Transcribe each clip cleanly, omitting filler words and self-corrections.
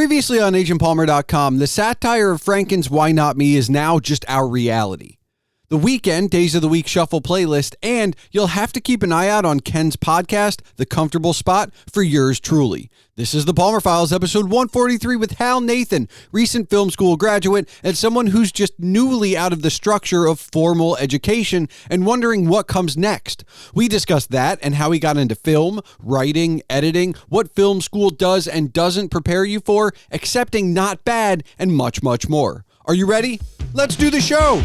Previously on agentpalmer.com, the satire of Franken's Why Not Me is now just our reality. The weekend, Days of the Week Shuffle playlist, and you'll have to keep an eye out on Ken's podcast, The Comfortable Spot, for yours truly. This is the Palmer Files, episode 143 with Hal Nathan, recent film school graduate and someone who's just newly out of the structure of formal education and wondering what comes next. We discuss that and how he got into film, writing, editing, what film school does and doesn't prepare you for, accepting not bad, and much, much more. Are you ready? Let's do the show!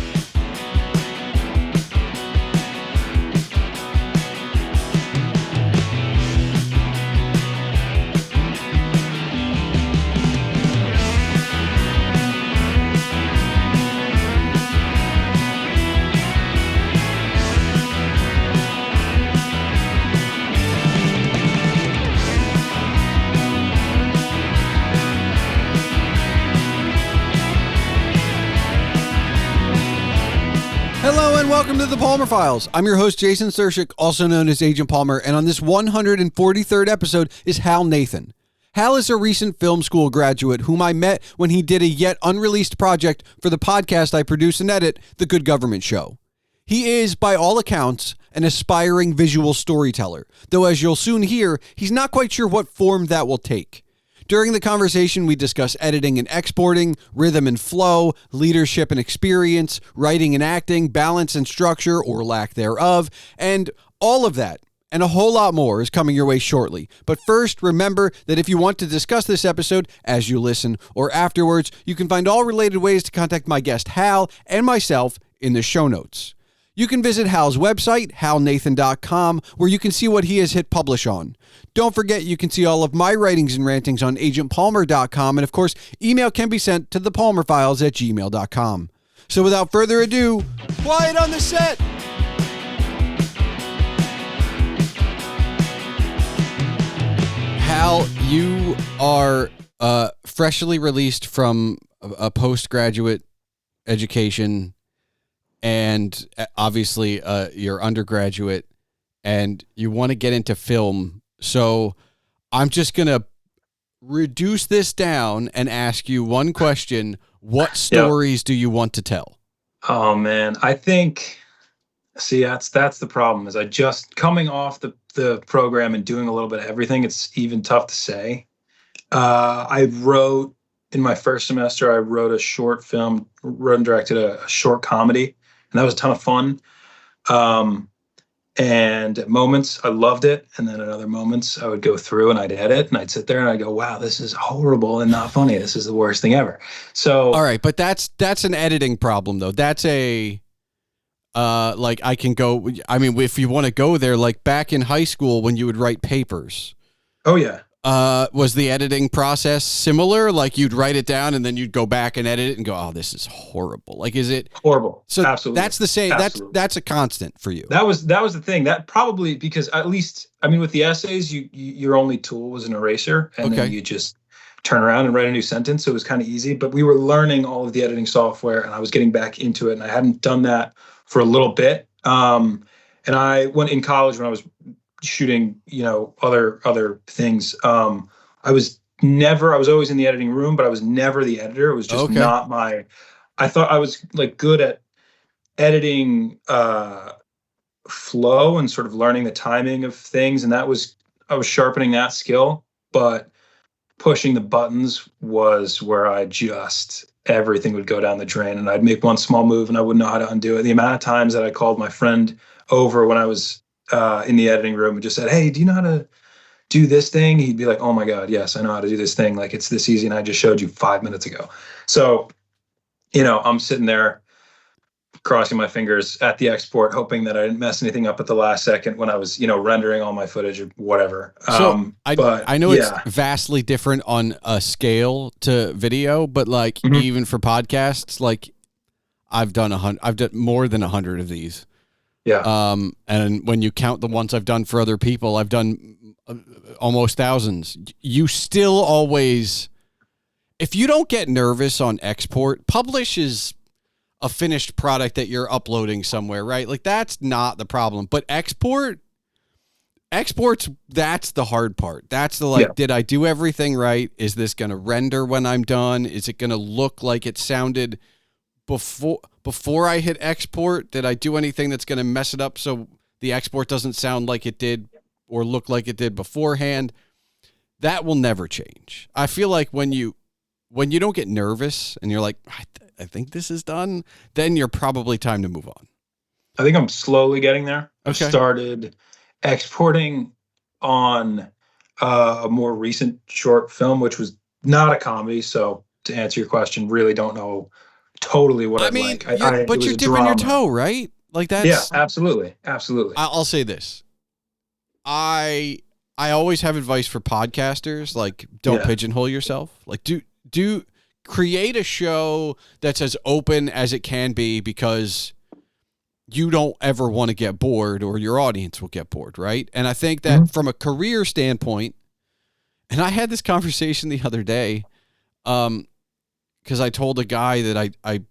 Hello and welcome to the Palmer Files. I'm your host, Jason Sershik, also known as Agent Palmer, and on this 143rd episode is Hal Nathan. Hal is a recent film school graduate whom I met when he did a yet unreleased project for the podcast I produce and edit, The Good Government Show. He is, by all accounts, an aspiring visual storyteller, though as you'll soon hear, he's not quite sure what form that will take. During the conversation, we discuss editing and exporting, rhythm and flow, leadership and experience, writing and acting, balance and structure, or lack thereof, and all of that and a whole lot more is coming your way shortly. But first, remember that if you want to discuss this episode as you listen or afterwards, you can find all related ways to contact my guest Hal and myself in the show notes. You can visit Hal's website, halnathan.com, where you can see what he has hit publish on. Don't forget you can see all of my writings and rantings on agentpalmer.com, and of course, email can be sent to thepalmerfiles@gmail.com. So without further ado, quiet on the set! Hal, you are freshly released from a postgraduate education, and obviously you're undergraduate, and you want to get into film. So I'm just going to reduce this down and ask you one question. What stories do you want to tell? Oh, man. I think, that's the problem, is I just coming off the program and doing a little bit of everything. It's even tough to say. I wrote, in my first semester, I wrote a short film, wrote and directed a short comedy, and that was a ton of fun. And at moments I loved it. And then at other moments I would go through and I'd edit and I'd sit there and I'd go, wow, this is horrible and not funny. This is the worst thing ever. So, all right. But that's an editing problem though. That's I can go, I mean, if you want to go there, like back in high school when you would write papers. Oh yeah. Was the editing process similar? Like you'd write it down and then you'd go back and edit it and go, oh, this is horrible. Like, is it horrible? So absolutely. That's the same. Absolutely. That's a constant for you. That was the thing. That probably, because at least, I mean, with the essays, your only tool was an eraser, and then you just turn around and write a new sentence. So it was kind of easy, but we were learning all of the editing software and I was getting back into it, and I hadn't done that for a little bit. And I went in college when I was shooting, other things. I was always in the editing room, but I was never the editor. It was just not I thought I was like good at editing flow and sort of learning the timing of things. And I was sharpening that skill, but pushing the buttons was where everything would go down the drain, and I'd make one small move and I wouldn't know how to undo it. The amount of times that I called my friend over when I was in the editing room and just said, hey, do you know how to do this thing? He'd be like, oh my God, yes, I know how to do this thing. Like, it's this easy. And I just showed you 5 minutes ago. So, I'm sitting there crossing my fingers at the export, hoping that I didn't mess anything up at the last second when I was, rendering all my footage or whatever. So I know it's vastly different on a scale to video, but like even for podcasts, like I've done more than 100 of these. Yeah. And when you count the ones I've done for other people, I've done almost thousands. You still always, if you don't get nervous on export, publish is a finished product that you're uploading somewhere, right? Like that's not the problem. But export, Exports, that's the hard part. That's the Yeah. did I do everything right? Is this going to render when I'm done? Is it going to look like it sounded before I hit export? Did I do anything that's going to mess it up so the export doesn't sound like it did or look like it did beforehand? That will never change. I feel like when you don't get nervous and you're like, I think this is done, then you're probably time to move on. I think I'm slowly getting there. Okay. I started exporting on a more recent short film, which was not a comedy. So to answer your question, really don't know totally what I mean, like. But you're dipping your toe, right? Like that's. Yeah, absolutely. I'll say this. I always have advice for podcasters, like don't pigeonhole yourself. Like do create a show that's as open as it can be, because you don't ever want to get bored or your audience will get bored, right? And I think that from a career standpoint, and I had this conversation the other day, because I told a guy that I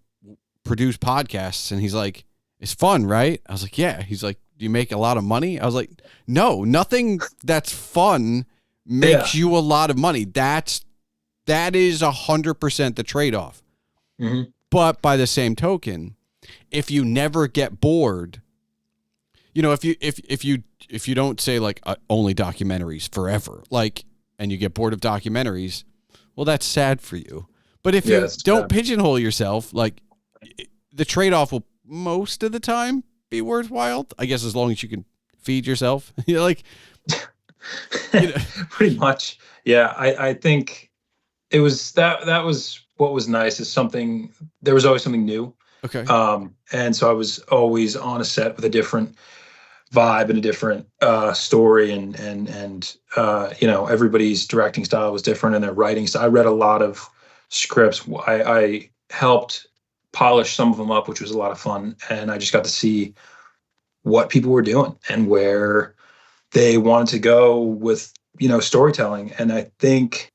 produce podcasts, and he's like, it's fun, right? I was like, yeah. He's like, do you make a lot of money? I was like, no, nothing that's fun makes you a lot of money. That is 100% the trade-off. Mm-hmm. But by the same token, if you never get bored, if you don't say like only documentaries forever, like, and you get bored of documentaries, well, that's sad for you. But if you don't pigeonhole yourself, like, the trade-off will most of the time be worthwhile, I guess, as long as you can feed yourself. Pretty much. Yeah. I think it was that was what was nice, is there was always something new. Okay. And so I was always on a set with a different vibe and a different story, and everybody's directing style was different, and their writing style. I read a lot of scripts. I helped polish some of them up, which was a lot of fun, and I just got to see what people were doing and where they wanted to go with storytelling. And I think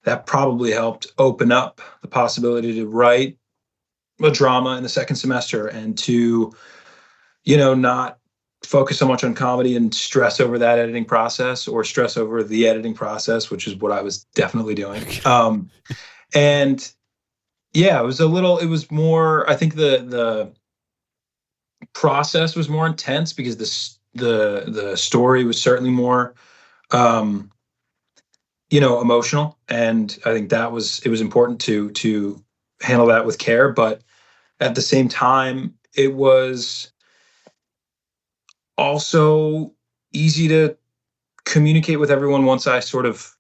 that probably helped open up the possibility to write a drama in the second semester, and to, not focus so much on comedy and stress over that editing process, or stress over the editing process, which is what I was definitely doing. And yeah, it was more, I think the process was more intense, because the story was certainly more, emotional. And I think it was important to handle that with care. But at the same time, it was also easy to communicate with everyone once I sort of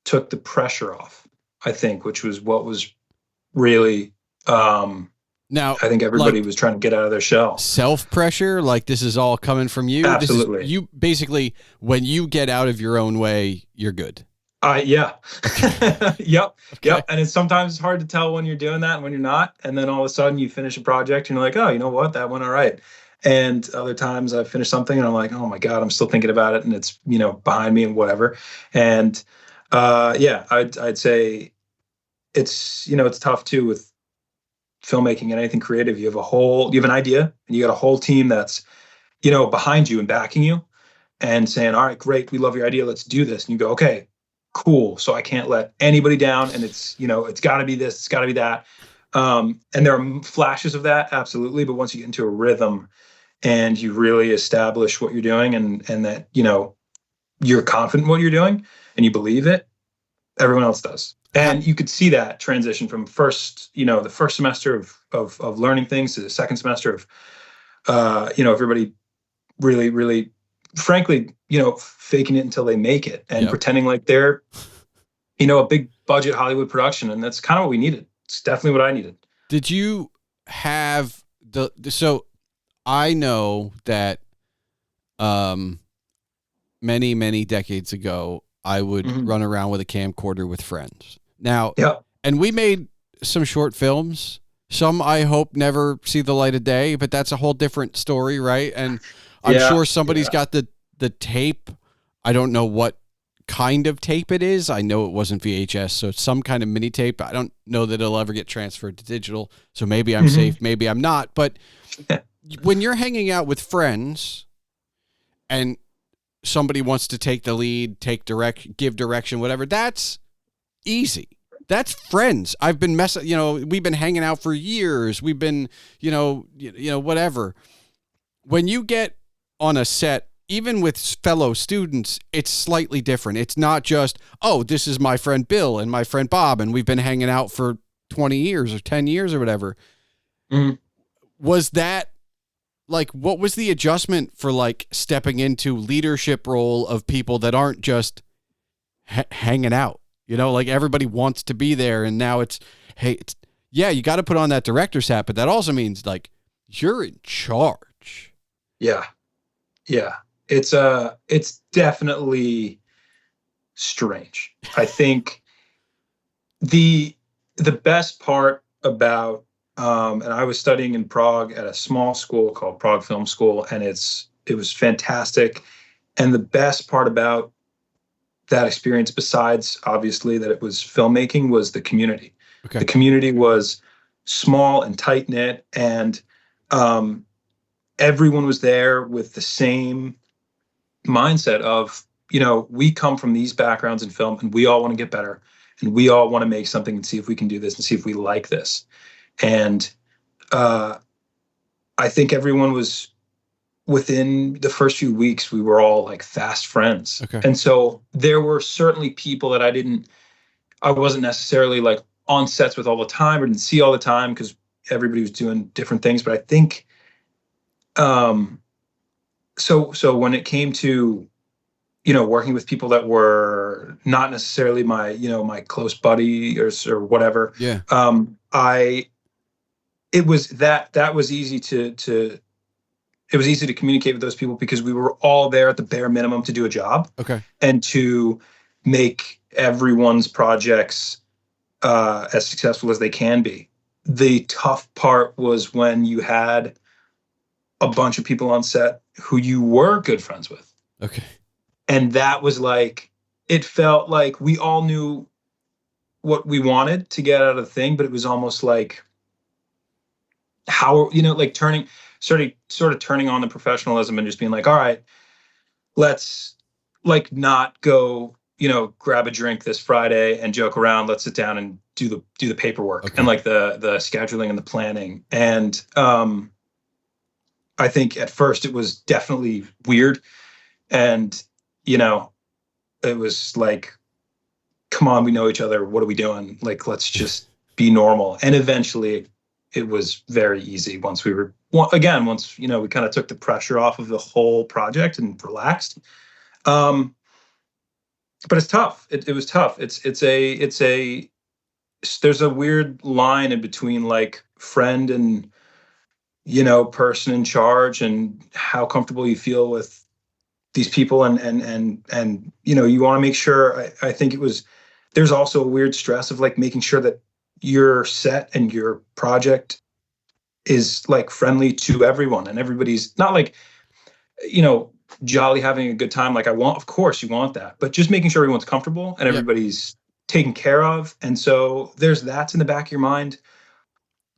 took the pressure off, I think, which was what was really, now I think everybody was trying to get out of their shell. Self-pressure, like this is all coming from you. Absolutely. You basically, when you get out of your own way, you're good. Yeah. Yep. Okay. Yep. And it's sometimes hard to tell when you're doing that and when you're not. And then all of a sudden you finish a project and you're like, oh, you know what? That went all right. And other times I finish something and I'm like, oh my God, I'm still thinking about it, and it's, behind me and whatever. And I'd say it's, it's tough too with filmmaking and anything creative. You have an idea, and you got a whole team that's, behind you and backing you and saying, all right, great, we love your idea, let's do this. And you go, okay, cool. So I can't let anybody down, and it's, it's got to be this, it's got to be that. And there are flashes of that, absolutely. But once you get into a rhythm and you really establish what you're doing, and that, you're confident in what you're doing and you believe it, everyone else does. And you could see that transition from the first semester of learning things to the second semester of, everybody really, really, frankly, faking it until they make it, and pretending like they're, a big budget Hollywood production. And that's kind of what we needed. It's definitely what I needed. Did you have so I know that, many, many decades ago, I would run around with a camcorder with friends. Now, and we made some short films. Some I hope never see the light of day, but that's a whole different story, right? And I'm sure somebody's got the tape. I don't know what kind of tape it is. I know it wasn't VHS, so it's some kind of mini tape. I don't know that it'll ever get transferred to digital, so maybe I'm safe, maybe I'm not. But when you're hanging out with friends and somebody wants to take the lead, give direction, whatever. That's easy. That's friends. I've been we've been hanging out for years. We've been, whatever. When you get on a set, even with fellow students, it's slightly different. It's not just, oh, this is my friend Bill and my friend Bob, and we've been hanging out for 20 years or 10 years or whatever. Mm-hmm. Was that, like, what was the adjustment for, like, stepping into leadership role of people that aren't just hanging out? Like, everybody wants to be there, and now you got to put on that director's hat, but that also means, like, you're in charge. Yeah. Yeah. It's definitely strange. I think the best part about, and I was studying in Prague at a small school called Prague Film School, and it was fantastic. And the best part about that experience, besides obviously that it was filmmaking, was the community. Okay. The community was small and tight knit, and everyone was there with the same mindset of, we come from these backgrounds in film, and we all want to get better, and we all want to make something and see if we can do this and see if we like this. And I think everyone was, within the first few weeks, we were all like fast friends. Okay. And so there were certainly people that I wasn't necessarily like on sets with all the time, or didn't see all the time, because everybody was doing different things. But I think, so when it came to, working with people that were not necessarily my, my close buddy or whatever. Yeah. It was easy it was easy to communicate with those people, because we were all there at the bare minimum to do a job. Okay. And to make everyone's projects as successful as they can be. The tough part was when you had a bunch of people on set who you were good friends with. Okay. And that was like, it felt like we all knew what we wanted to get out of the thing, but it was almost like, how, like sort of turning on the professionalism and just being like, all right, let's like not go, grab a drink this Friday and joke around. Let's sit down and do the paperwork. Okay. And like the scheduling and the planning. And I think at first it was definitely weird. And, it was like, come on, we know each other. What are we doing? Like, let's just be normal. And eventually it was very easy once we kind of took the pressure off of the whole project and relaxed. But it's tough. It was tough. There's a weird line in between like friend and, person in charge, and how comfortable you feel with these people. And you want to make sure, I think there's also a weird stress of like making sure that your set and your project is like friendly to everyone, and everybody's not like, jolly having a good time. Like of course you want that, but just making sure everyone's comfortable and everybody's taken care of. And so that's in the back of your mind.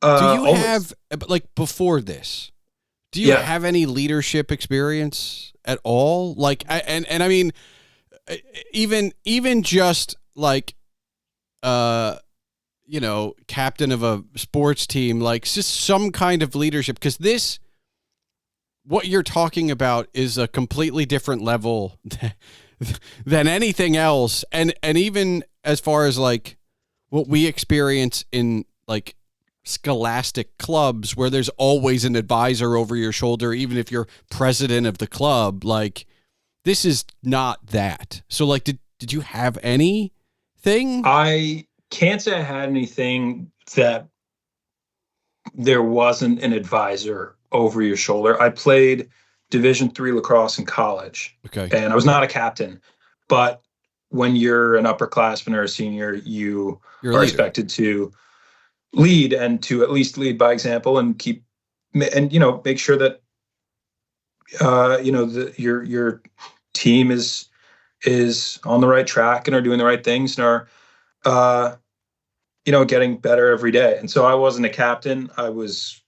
Do you always have, like, before this, do you have any leadership experience at all? Like, I mean, even just like, captain of a sports team, like just some kind of leadership, because what you're talking about is a completely different level than anything else. And even as far as like what we experience in like scholastic clubs, where there's always an advisor over your shoulder, even if you're president of the club, like this is not that. So like, did you have anything? I can't say I had anything that there wasn't an advisor over your shoulder. I played Division III lacrosse in college. Okay. And I was not a captain, but when you're an upperclassman or a senior, you're are expected to lead, and to at least lead by example, and make sure that your team is on the right track and are doing the right things and are getting better every day. And so I wasn't a captain. I was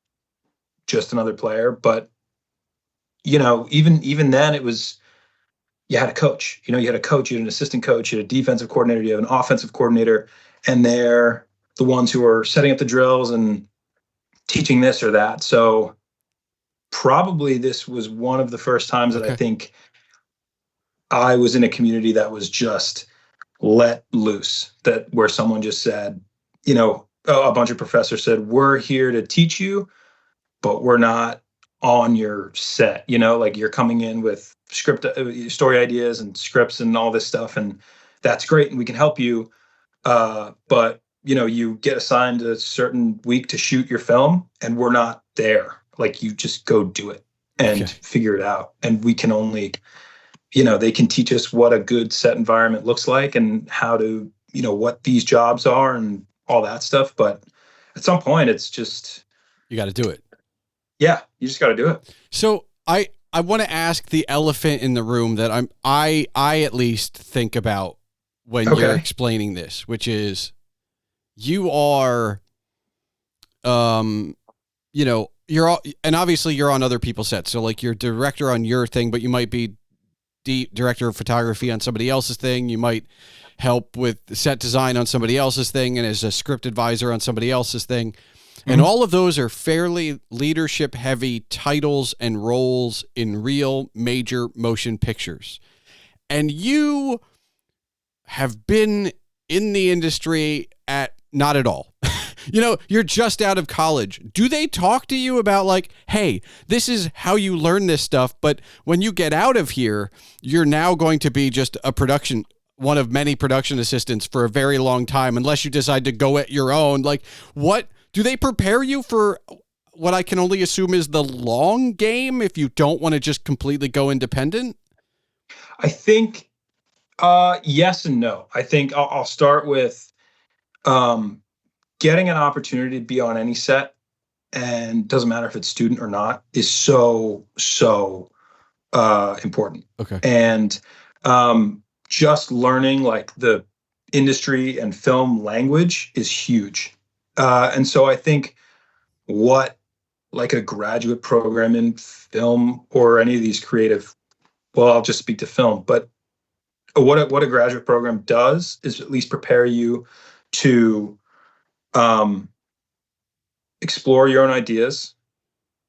just another player. But, even then it was, you had a coach. You had a coach, you had an assistant coach, you had a defensive coordinator, you have an offensive coordinator, and they're the ones who are setting up the drills and teaching this or that. So probably this was one of the first times that I think I was in a community that was just let loose, where someone just said, a bunch of professors said, we're here to teach you, but we're not on your set, like you're coming in with story ideas and scripts and all this stuff. And that's great. And we can help you. But you get assigned a certain week to shoot your film and we're not there. Like you just go do it and figure it out. And we can only, they can teach us what a good set environment looks like and how to, what these jobs are and all that stuff. But at some point it's just, you got to do it. Yeah. You just got to do it. So I want to ask the elephant in the room that I at least think about when you're explaining this, which is you are, you're all, and obviously you're on other people's sets. So like you're director on your thing, but you might be director of photography on somebody else's thing. You might help with set design on somebody else's thing and as a script advisor on somebody else's thing. And all of those are fairly leadership heavy titles and roles in real major motion pictures. And you have been in the industry at not at all. You're just out of college. Do they talk to you about like, hey, this is how you learn this stuff, but when you get out of here, you're now going to be just one of many production assistants for a very long time, unless you decide to go at your own? Like, what do they prepare you for? What I can only assume is the long game if you don't want to just completely go independent? I think yes and no. I think I'll start with getting an opportunity to be on any set, and doesn't matter if it's student or not, is so important. Okay. And just learning like the industry and film language is huge. And so I think what like a graduate program in film or any of these creative, well, I'll just speak to film, but what a graduate program does is at least prepare you to explore your own ideas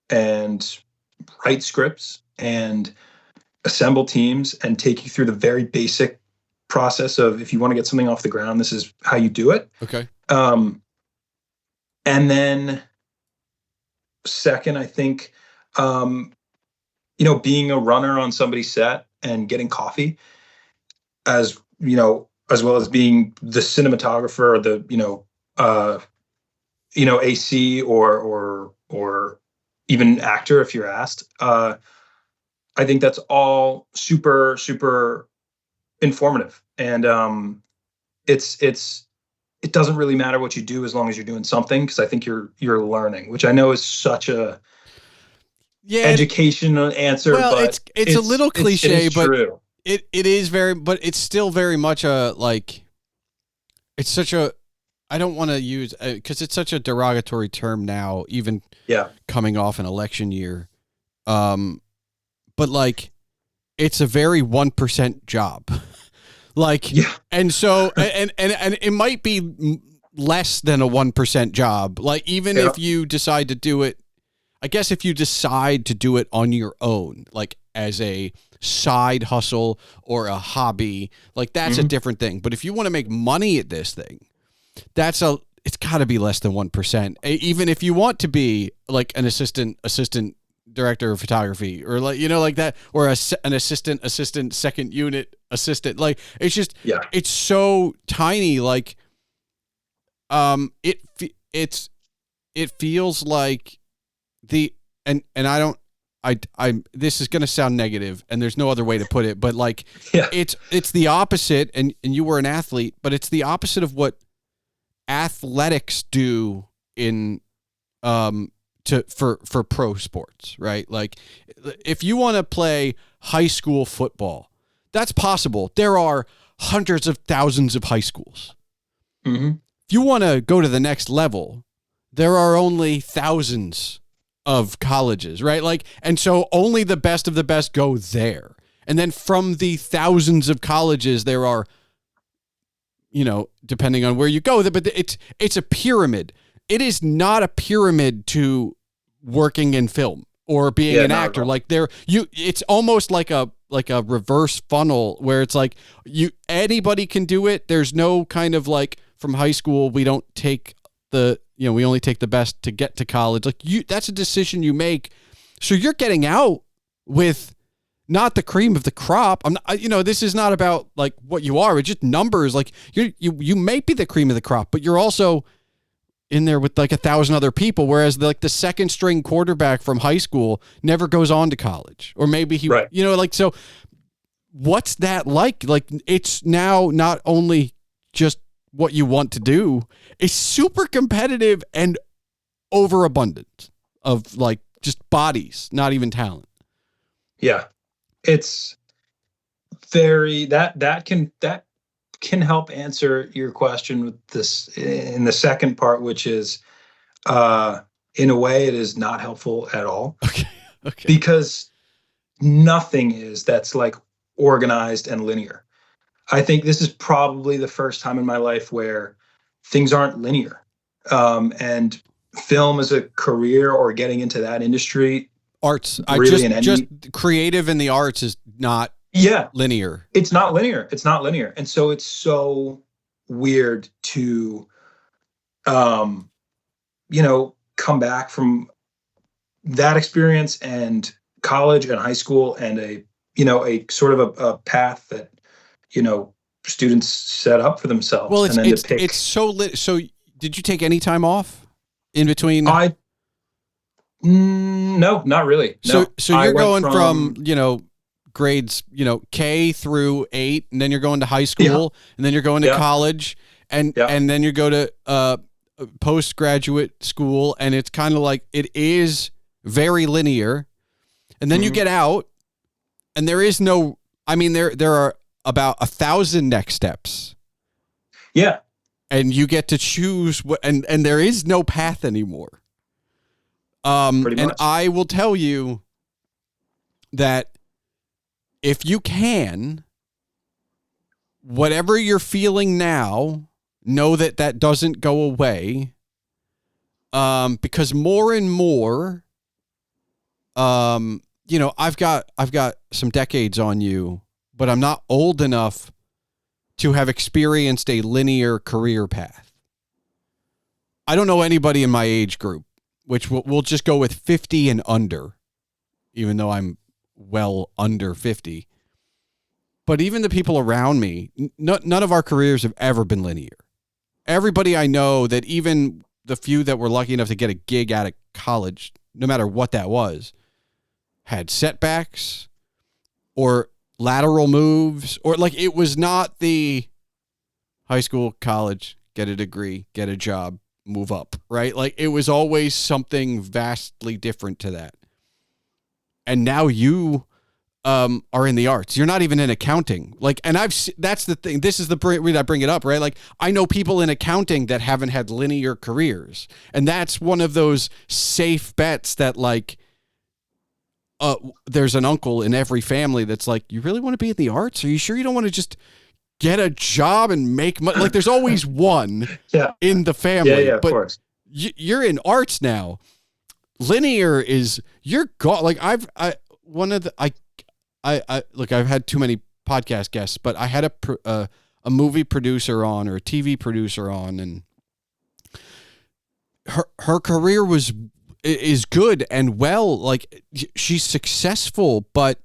and write scripts and assemble teams and take you through the very basic process of, if you want to get something off the ground, this is how you do it. Okay. And then second, I think, being a runner on somebody's set and getting coffee, as well as being the cinematographer or the, AC or even actor, if you're asked. I think that's all super, super informative. And it doesn't really matter what you do as long as you're doing something, because I think you're learning, which I know is such a educational answer. Well, but it's a little cliche, but true. It is very, but it's still very much a, like, it's such a, I don't want to use, because it's such a derogatory term now, even coming off an election year. But like, it's a very 1% job. Like, and so, and it might be less than a 1% job. Like, even if you decide to do it, I guess if you decide to do it on your own, like as a side hustle or a hobby, like that's a different thing. But if you want to make money at this thing, it's gotta be less than 1%. Even if you want to be like an assistant director of photography, or like, like that, or an assistant second unit assistant, like it's just it's so tiny. Like it feels like I this is gonna sound negative and there's no other way to put it, but like it's the opposite, and you were an athlete, but it's the opposite of what athletics do in for pro sports, right? Like if you want to play high school football, that's possible. There are hundreds of thousands of high schools. If you want to go to the next level, there are only thousands of colleges, right? Like, and so only the best of the best go there. And then from the thousands of colleges, there are, depending on where you go, but it's a pyramid. It is not a pyramid to working in film or being an actor. Like it's almost like a reverse funnel where it's like anybody can do it. There's no kind of like from high school, we don't take we only take the best to get to college. Like that's a decision you make. So you're getting out with not the cream of the crop. I'm not, this is not about like what you are. It's just numbers. Like you may be the cream of the crop, but you're also in there with like 1,000 other people. Whereas the second string quarterback from high school never goes on to college, or maybe he, right. So what's that like? Like it's now not only just what you want to do, it's super competitive and overabundant of like just bodies, not even talent. Yeah. It's very that can help answer your question with this in the second part, which is in a way it is not helpful at all. Okay. Because nothing is that's like organized and linear. I think this is probably the first time in my life where things aren't linear. And film as a career or getting into that industry, arts, really just creative in the arts is not linear. It's not linear. And so it's so weird to, come back from that experience and college and high school and a sort of a path that, students set up for themselves. Well, it's so did you take any time off in between? No, not really. No. So you're going from grades, K through 8, and then you're going to high school, and then you're going to college, and then you go to postgraduate school, and it's kind of like it is very linear, and then you get out, and there is no. I mean, there are about 1,000 next steps. Yeah, and you get to choose what, and there is no path anymore. Pretty much. And I will tell you that if you can, whatever you're feeling now, know that doesn't go away. Because more and more, I've got some decades on you, but I'm not old enough to have experienced a linear career path. I don't know anybody in my age group, which we'll just go with 50 and under, even though I'm well under 50. But even the people around me, none of our careers have ever been linear. Everybody I know, that even the few that were lucky enough to get a gig out of college, no matter what that was, had setbacks or lateral moves, or like it was not the high school, college, get a degree, get a job, move up, right? Like it was always something vastly different to that. And now you are in the arts. You're not even in accounting. Like, and that's the thing. This is the reason I bring it up, right? Like I know people in accounting that haven't had linear careers. And that's one of those safe bets that like, there's an uncle in every family that's like, you really want to be in the arts? Are you sure you don't want to just get a job and make money? Like there's always one in the family. Yeah, of course. You're in arts now. Linear is you're gone. Like I've had too many podcast guests, but I had a movie producer on or a TV producer on, and her career is good and well, like she's successful, but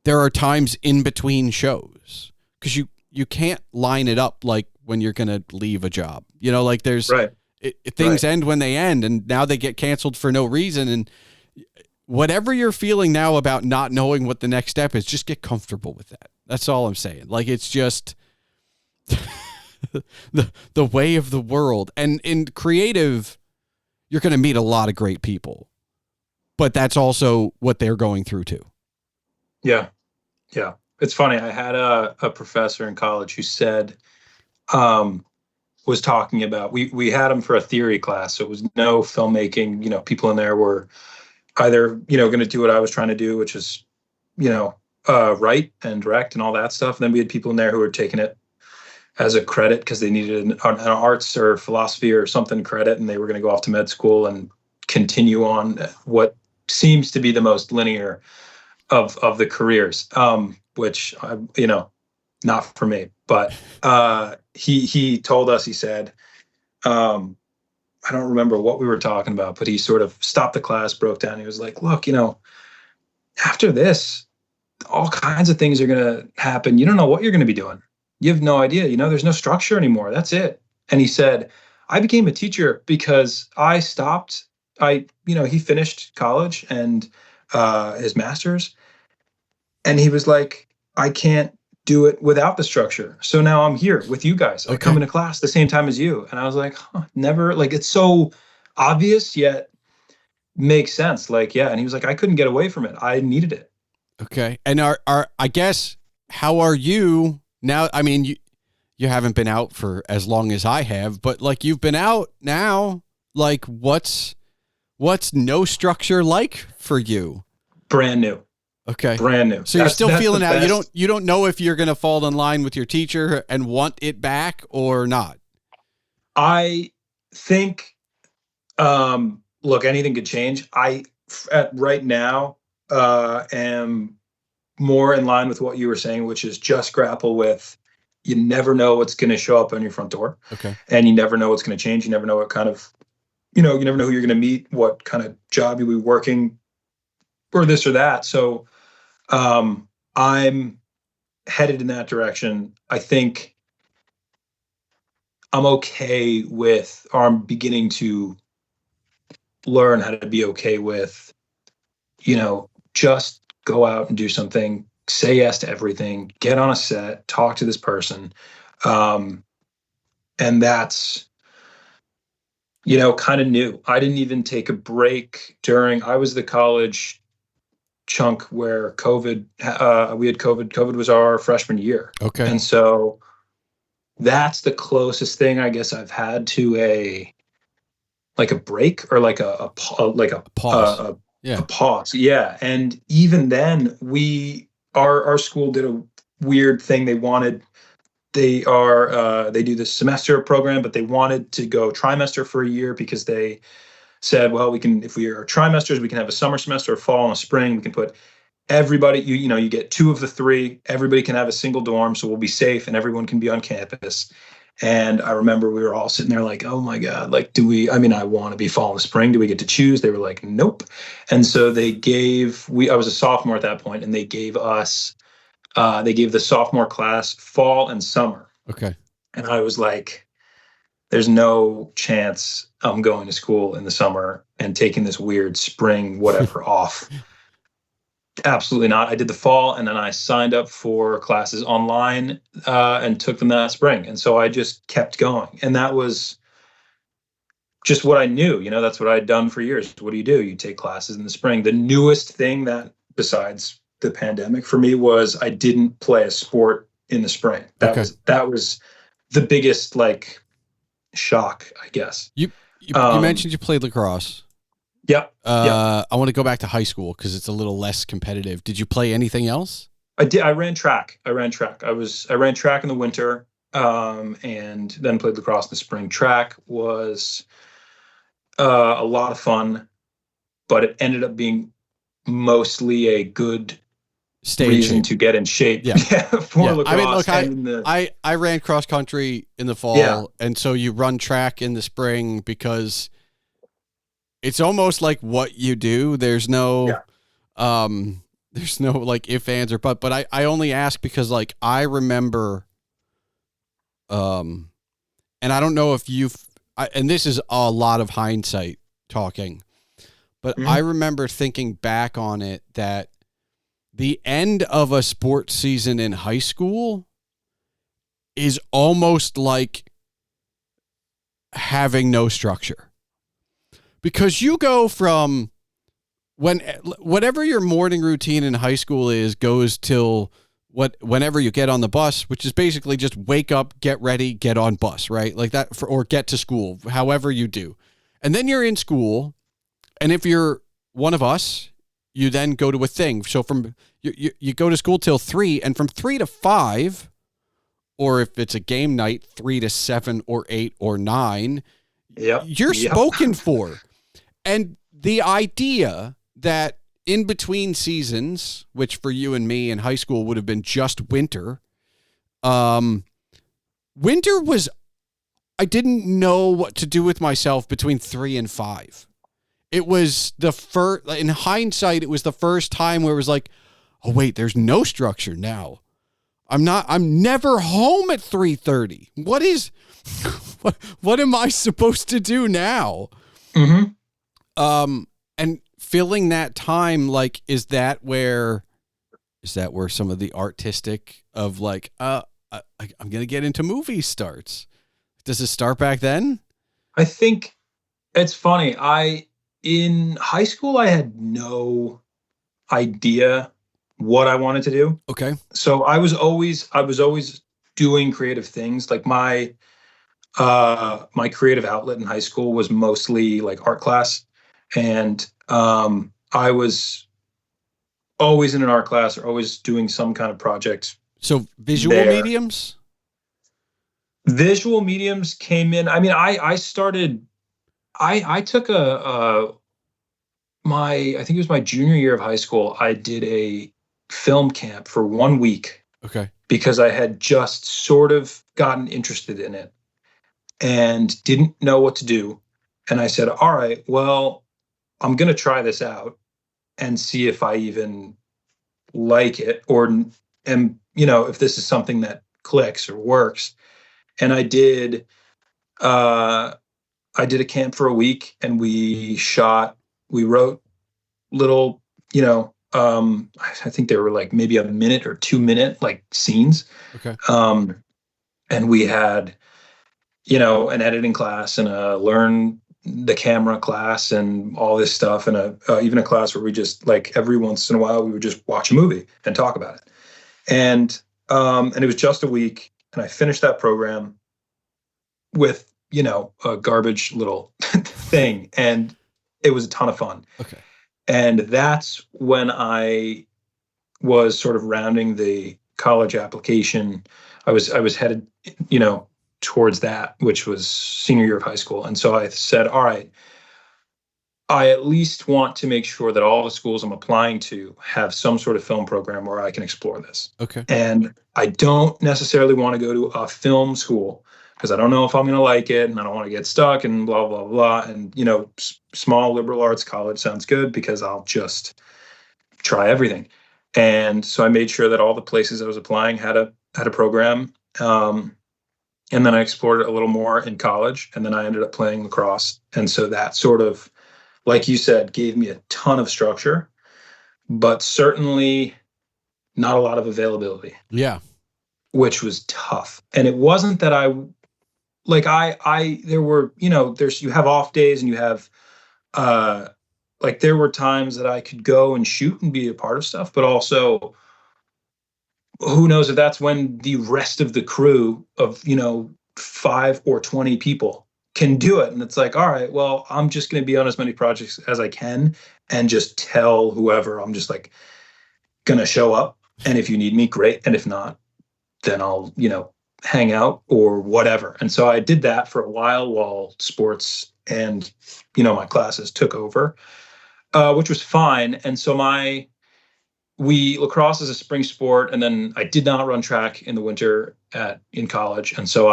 there are times in between shows because you can't line it up like when you're going to leave a job, like there's things end when they end, and now they get canceled for no reason. And whatever you're feeling now about not knowing what the next step is, just get comfortable with that. That's all I'm saying. Like it's just the way of the world. And in creative, you're going to meet a lot of great people, but that's also what they're going through too. Yeah. Yeah. It's funny. I had a professor in college who said, was talking about, we had him for a theory class. So it was no filmmaking, people in there were either, going to do what I was trying to do, which is, write and direct and all that stuff. And then we had people in there who were taking it as a credit because they needed an arts or philosophy or something credit, and they were going to go off to med school and continue on what seems to be the most linear of the careers, which not for me. But he told us, he said, I don't remember what we were talking about, but he sort of stopped the class, broke down. He was like, look, after this, all kinds of things are going to happen. You don't know what you're going to be doing. You have no idea. There's no structure anymore. That's it. And he said, I became a teacher because I stopped. He finished college and his master's. And he was like, I can't do it without the structure. So now I'm here with you guys. I come into class the same time as you. And I was like, never. Like, it's so obvious yet makes sense. Like, yeah. And he was like, I couldn't get away from it. I needed it. Okay. And I guess, how are you now? I mean, you haven't been out for as long as I have, but like, you've been out now. Like, what's no structure like for you? Brand new. Okay. Brand new. So you're still feeling out. You don't know if you're going to fall in line with your teacher and want it back or not. I think, look, anything could change. Right now, am more in line with what you were saying, which is just grapple with, you never know what's going to show up on your front door. Okay. And you never know what's going to change. You never know what kind of, you never know who you're going to meet, what kind of job you'll be working, or this or that. So, I'm headed in that direction. I think I'm okay with, or I'm beginning to learn how to be okay with, just go out and do something, say yes to everything, get on a set, talk to this person. And that's, kind of new. I didn't even take a break I was the college chunk where we had COVID. COVID was our freshman year. Okay. And so that's the closest thing I guess I've had to a break, or like a pause. A pause. Yeah. And even then our school did a weird thing. They do this semester program, but they wanted to go trimester for a year because they said, well, if we are trimesters, we can have a summer semester, a fall and a spring. We can put everybody, you get 2 of the 3, everybody can have a single dorm. So we'll be safe and everyone can be on campus. And I remember we were all sitting there like, oh my God, like, I want to be fall and spring. Do we get to choose? They were like, nope. And so I was a sophomore at that point, and they gave the sophomore class fall and summer. Okay. And I was like, there's no chance I'm going to school in the summer and taking this weird spring, whatever, off. Absolutely not. I did the fall, and then I signed up for classes online and took them that spring. And so I just kept going. And that was just what I knew. That's what I had done for years. What do? You take classes in the spring. The newest thing that, besides the pandemic for me, was I didn't play a sport in the spring. That was the biggest shock, I guess. You mentioned you played lacrosse. Yep. I want to go back to high school because it's a little less competitive. Did you play anything else? I did. I ran track. I ran track in the winter, and then played lacrosse in the spring. Track was a lot of fun, but it ended up being mostly a good reason to get in shape. For lacrosse. I ran cross country in the fall, and so you run track in the spring because it's almost like what you do. There's no if, ands, or but I only ask because I remember, and I don't know if and this is a lot of hindsight talking, but I remember thinking back on it that the end of a sports season in high school is almost like having no structure. Because you go from whatever your morning routine in high school goes till whenever you get on the bus, which is basically just wake up, get ready, get on bus, right? Like that, or get to school, however you do. And then you're in school. And if you're one of us, you then go to a thing. So from you go to school till 3, and from 3 to 5, or if it's a game night, 3 to 7 or 8 or 9, you're spoken for. And the idea that in between seasons, which for you and me in high school would have been just winter, winter was, I didn't know what to do with myself between 3 and 5. It was the first, in hindsight, it was the first time where it was like, oh wait, there's no structure now. I'm never home at 3:30. What am I supposed to do now? Mm-hmm. And filling that time, like, is that where some of the artistic of like, I'm going to get into movies starts? Does it start back then? I think it's funny. In high school, I had no idea what I wanted to do. Okay. So I was always doing creative things. Like my creative outlet in high school was mostly like art class. And I was always in an art class or always doing some kind of project. So visual mediums? Visual mediums came in. I mean, I took I think it was my junior year of high school. I did a film camp for 1 week. Okay. Because I had just sort of gotten interested in it and didn't know what to do. And I said, all right, well, I'm going to try this out and see if I even like it or if this is something that clicks or works. And I did a camp for a week, and we wrote little, I think they were like maybe a minute or 2 minute like scenes. Okay. And we had, an editing class and a learn the camera class and all this stuff, and even a class where we just like every once in a while we would just watch a movie and talk about it. And it was just a week, and I finished that program with, a garbage little thing, and it was a ton of fun. Okay. And that's when I was sort of rounding the college application. I was headed, towards that, which was senior year of high school. And so I said, all right, I at least want to make sure that all the schools I'm applying to have some sort of film program where I can explore this. Okay. And I don't necessarily want to go to a film school because I don't know if I'm going to like it, and I don't want to get stuck and blah, blah, blah. And, small liberal arts college sounds good because I'll just try everything. And so I made sure that all the places I was applying had a program. And then I explored it a little more in college, and then I ended up playing lacrosse. And so that sort of, like you said, gave me a ton of structure, but certainly not a lot of availability. Yeah. Which was tough. And it wasn't that there were, you have off days, and you have, there were times that I could go and shoot and be a part of stuff, but also who knows if that's when the rest of the crew of, 5 or 20 people can do it. And it's like, all right, well, I'm just going to be on as many projects as I can and just tell whoever I'm just like going to show up. And if you need me, great. And if not, then I'll, hang out or whatever. And so I did that for a while sports and, my classes took over, which was fine. And so lacrosse is a spring sport, and then I did not run track in the winter in college. And so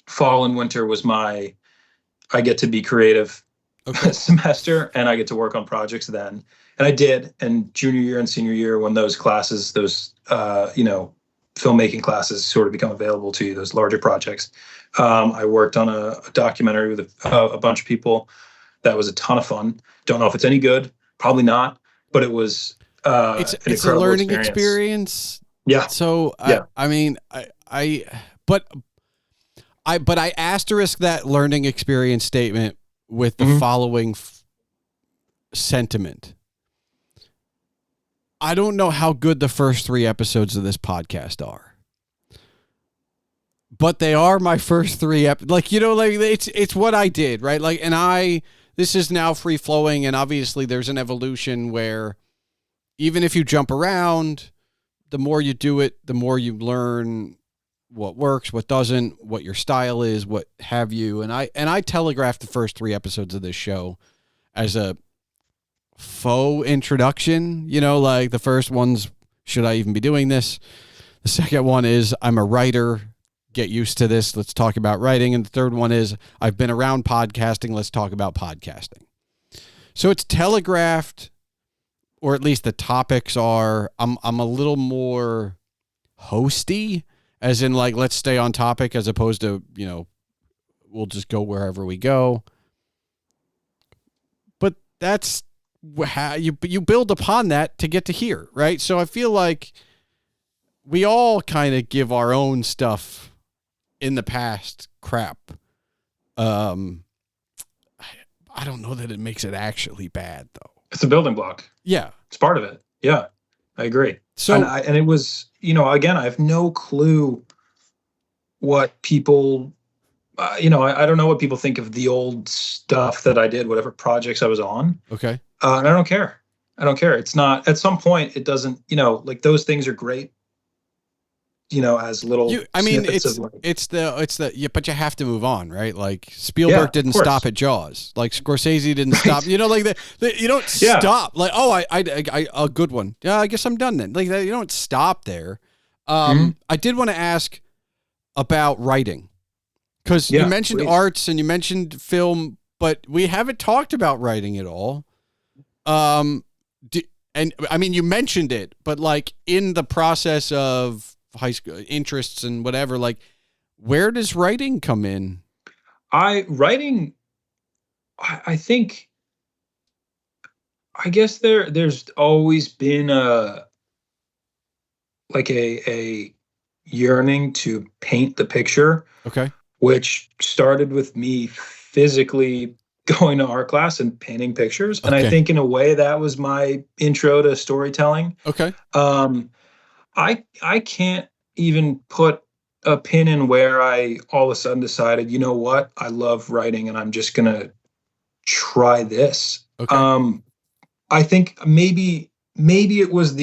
fall and winter was I get to be creative semester, and I get to work on projects then. And I did. And junior year and senior year, when those classes, filmmaking classes sort of become available to you, those larger projects, I worked on a documentary with a bunch of people. That was a ton of fun. Don't know if it's any good, probably not, but it was it's a learning experience. Yeah. So but I asterisk that learning experience statement with the following sentiment. I don't know how good the first 3 episodes of this podcast are, but they are my first 3 it's what I did, right? Like, and this is now free flowing, and obviously there's an evolution where even if you jump around, the more you do it, the more you learn what works, what doesn't, what your style is, what have you. And I telegraphed the first 3 episodes of this show as a faux introduction, like the first one's, should I even be doing this? The second one is, I'm a writer, get used to this, let's talk about writing. And the third one is, I've been around podcasting, let's talk about podcasting. So it's telegraphed, or at least the topics are, I'm a little more hosty, as in like, let's stay on topic, as opposed to, we'll just go wherever we go. But that's how you build upon that to get to here, right? So I feel like we all kind of give our own stuff in the past crap. I don't know that it makes it actually bad, though. It's a building block. Yeah. It's part of it. Yeah, I agree. So, and it was, again, I have no clue what people, I don't know what people think of the old stuff that I did, whatever projects I was on. Okay. And I don't care. It's not, at some point, it doesn't, like those things are great, as little. But you have to move on, right? Like Spielberg didn't stop at Jaws. Like Scorsese didn't stop. You don't stop. Like, I a good one. Yeah, I guess I'm done then. Like you don't stop there. I did want to ask about writing, because you mentioned arts and you mentioned film, but we haven't talked about writing at all. You mentioned it, but like in the process of high school interests and whatever, like where does writing come in? I guess there's always been a yearning to paint the picture. Okay. Which started with me physically going to art class and painting pictures. And I think in a way that was my intro to storytelling. Okay. I can't even put a pin in where I all of a sudden decided, you know what, I love writing and I'm just going to try this. Okay. I think maybe it was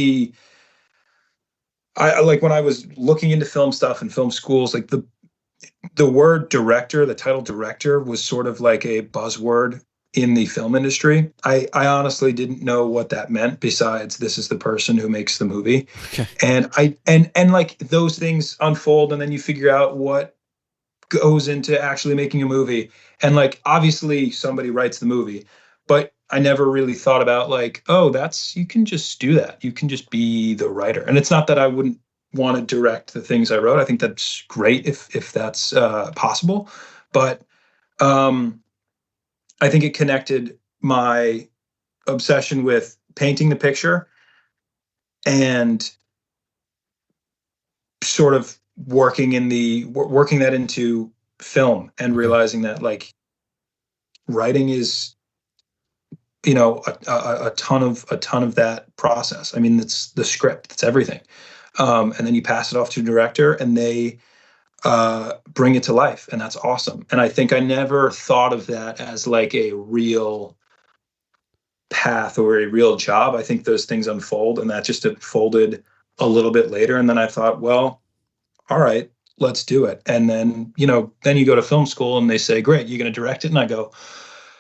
like when I was looking into film stuff and film schools, like the word director, the title director was sort of like a buzzword in the film industry. I honestly didn't know what that meant, besides this is the person who makes the movie. Okay. And like those things unfold, and then you figure out what goes into actually making a movie. And like, obviously somebody writes the movie, but I never really thought about like, you can just do that. You can just be the writer. And it's not that I wouldn't want to direct the things I wrote. I think that's great if that's possible. But I think it connected my obsession with painting the picture and sort of working that into film, and realizing that like writing is, a ton of that process. I mean, it's the script, it's everything. And then you pass it off to a director and they bring it to life, and that's awesome. And I think I never thought of that as like a real path or a real job. I think those things unfold, and that just unfolded a little bit later. And then I thought, well, all right, let's do it. And then, then you go to film school and they say, great, you're going to direct it. And I go,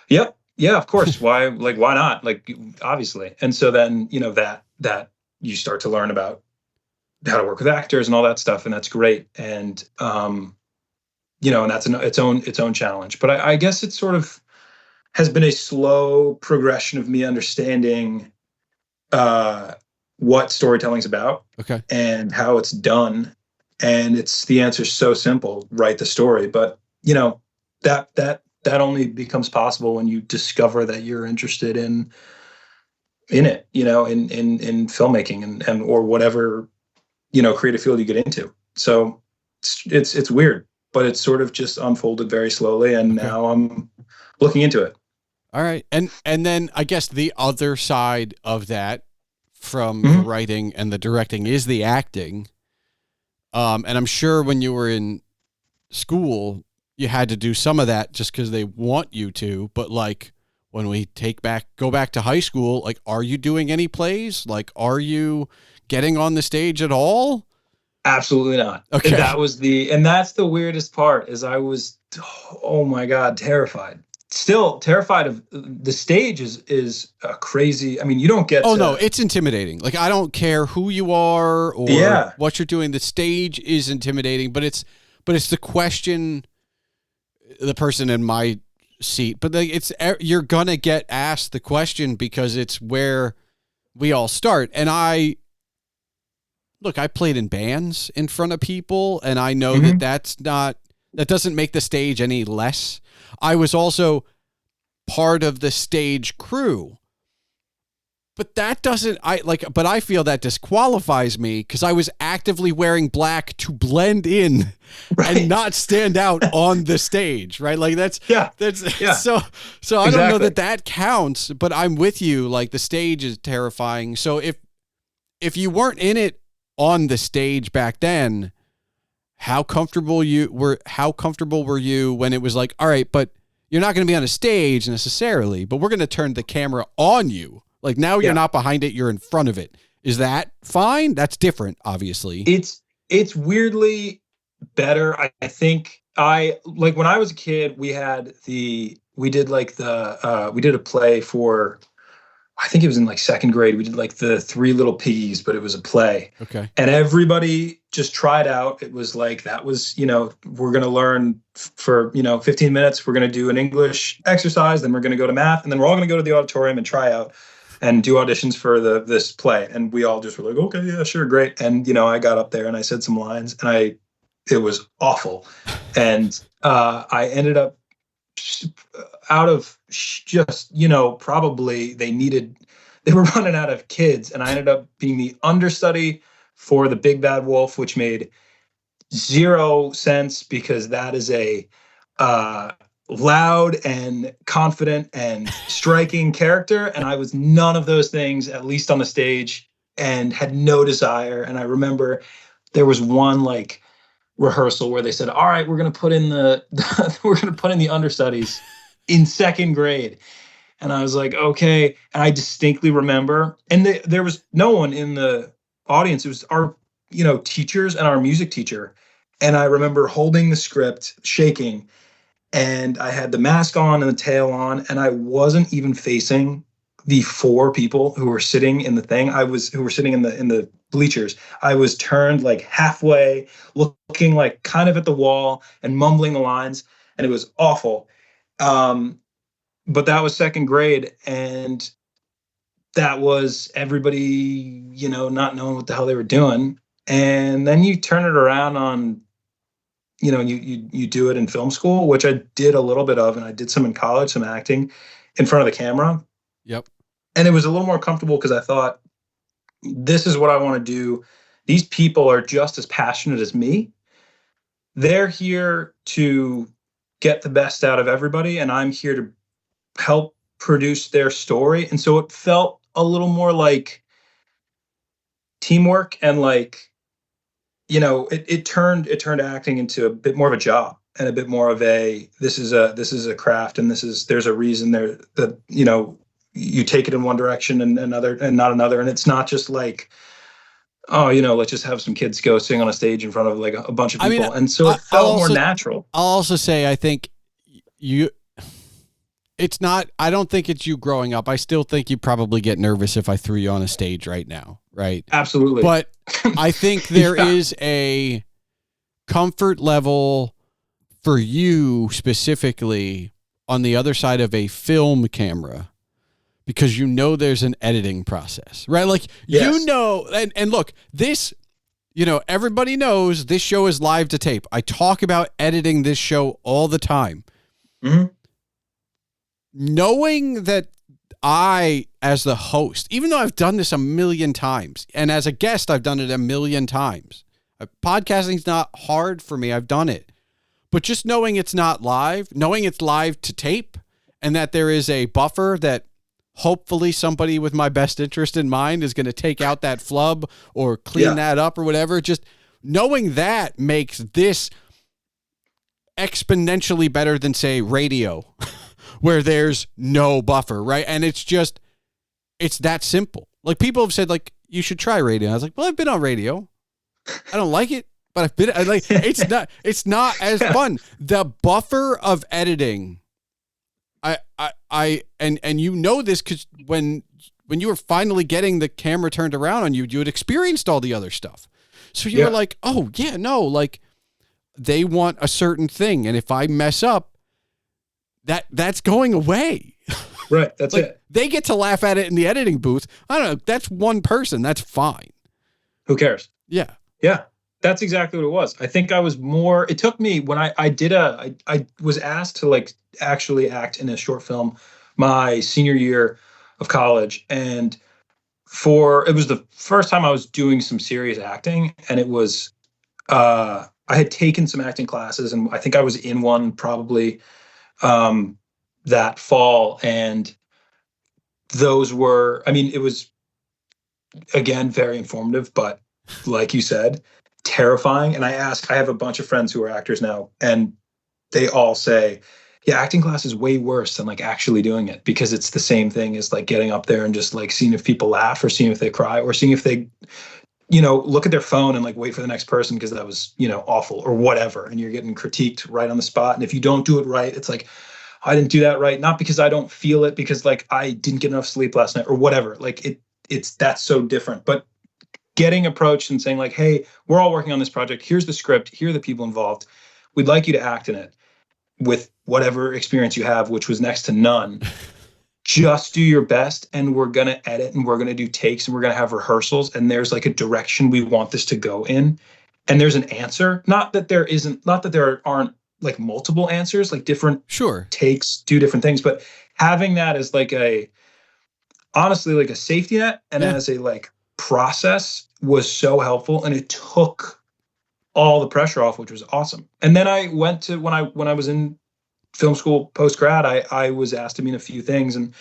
yep. Yeah, of course. Why not? Like, obviously. And so then, that you start to learn about how to work with actors and all that stuff. And that's great. And, and that's its own challenge. But I guess it sort of has been a slow progression of me understanding what storytelling's about, okay, and how it's done. And the answer's so simple: write the story. But that only becomes possible when you discover that you're interested in it, in filmmaking and or whatever, creative field you get into. So it's weird, but it's sort of just unfolded very slowly, and okay, now I'm looking into it. All right. And then I guess the other side of that from the writing and the directing is the acting. And I'm sure when you were in school, you had to do some of that just because they want you to, but like, when we go back to high school, like, are you doing any plays? Like, are you getting on the stage at all? Absolutely not. Okay. And that's the weirdest part is I was, oh my God, terrified. Still terrified of the stage is a crazy. I mean, you don't get. Oh no, it's intimidating. Like, I don't care who you are or what you're doing. The stage is intimidating, but it's the question, the person in my seat, but you're going to get asked the question because it's where we all start. And I played in bands in front of people, and I know that doesn't make the stage any less. I was also part of the stage crew, but but I feel that disqualifies me because I was actively wearing black to blend in and not stand out on the stage. Right. Like So I don't know that counts, but I'm with you. Like, the stage is terrifying. So if you weren't in it on the stage back then, how comfortable were you when it was like, all right, but you're not going to be on a stage necessarily, but we're going to turn the camera on you. Like, now you're not behind it, you're in front of it. Is that fine? That's different, obviously. It's weirdly better. I think like when I was a kid, we did a play for, I think it was in like second grade. We did like the Three Little Piggies, but it was a play. Okay. And everybody just tried out. It was like, we're going to learn for, 15 minutes. We're going to do an English exercise. Then we're going to go to math. And then we're all going to go to the auditorium and try out and do auditions for this play. And we all just were like, okay, yeah, sure. Great. And, I got up there and I said some lines and it was awful. And I ended up out of just, probably they were running out of kids, and I ended up being the understudy for the Big Bad Wolf, which made zero sense because that is a loud and confident and striking character, and I was none of those things, at least on the stage, and had no desire. And I remember there was one like rehearsal where they said, all right, we're going to put in the understudies in second grade. And I was like, okay. And I distinctly remember, and there was no one in the audience. It was our, teachers and our music teacher. And I remember holding the script, shaking, and I had the mask on and the tail on, and I wasn't even facing the four people who were sitting in the thing. Who were sitting in the bleachers. I was turned like halfway, looking like kind of at the wall and mumbling the lines, and it was awful. But that was second grade, and that was everybody, not knowing what the hell they were doing. And then you turn it around on, you do it in film school, which I did a little bit of, and I did some in college, some acting in front of the camera. Yep. And it was a little more comfortable because I thought, this is what I want to do. These people are just as passionate as me. They're here to get the best out of everybody, and I'm here to help produce their story. And so it felt a little more like teamwork, and like, it turned acting into a bit more of a job and a bit more of this is a craft, and there's a reason there that, you take it in one direction and another and not another. And it's not just like, oh, let's just have some kids go sing on a stage in front of like a bunch of people. And so it felt more natural. I'll also say, I think I don't think it's you growing up. I still think you probably get nervous if I threw you on a stage right now. Right. Absolutely. But I think there is a comfort level for you specifically on the other side of a film camera, because there's an editing process, right? Like, yes. And look, this, everybody knows this show is live to tape. I talk about editing this show all the time. Mm-hmm. Knowing that I, as the host, even though I've done this a million times, and as a guest, I've done it a million times. Podcasting's not hard for me. I've done it. But just knowing it's not live, knowing it's live to tape, and that there is a buffer that hopefully somebody with my best interest in mind is going to take out that flub or clean that up or whatever. Just knowing that makes this exponentially better than, say, radio, where there's no buffer, right? And it's that simple. Like, people have said, like, you should try radio. I was like, well, I've been on radio. I don't like it, but it's not as fun. The buffer of editing, and you know this because when you were finally getting the camera turned around on you, you had experienced all the other stuff. So you were like, oh yeah, no, like, they want a certain thing, and if I mess up, that's going away. Right, that's like, it. They get to laugh at it in the editing booth. I don't know. That's one person. That's fine. Who cares? Yeah. Yeah, that's exactly what it was. I think I was more. It took me when I was asked to like actually act in a short film my senior year of college, and it was the first time I was doing some serious acting, and it was I had taken some acting classes, and I think I was in one probably that fall, and those were, I mean, it was again very informative, but like you said, terrifying. And I have a bunch of friends who are actors now, and they all say, yeah, acting class is way worse than like actually doing it, because it's the same thing as like getting up there and just like seeing if people laugh or seeing if they cry or seeing if they, look at their phone and like wait for the next person because that was, awful or whatever. And you're getting critiqued right on the spot. And if you don't do it right, it's like, I didn't do that right. Not because I don't feel it, because like I didn't get enough sleep last night or whatever. Like that's so different. But getting approached and saying like, hey, we're all working on this project. Here's the script. Here are the people involved. We'd like you to act in it with whatever experience you have, which was next to none. Just do your best, and we're going to edit, and we're going to do takes, and we're going to have rehearsals, and there's like a direction we want this to go in. And there's an answer. Not that there aren't like multiple answers, like different takes do different things, but having that as like honestly like a safety net and as a like process was so helpful, and it took all the pressure off, which was awesome. And then I went to when I was in film school post grad, I was asked to be in a few things, and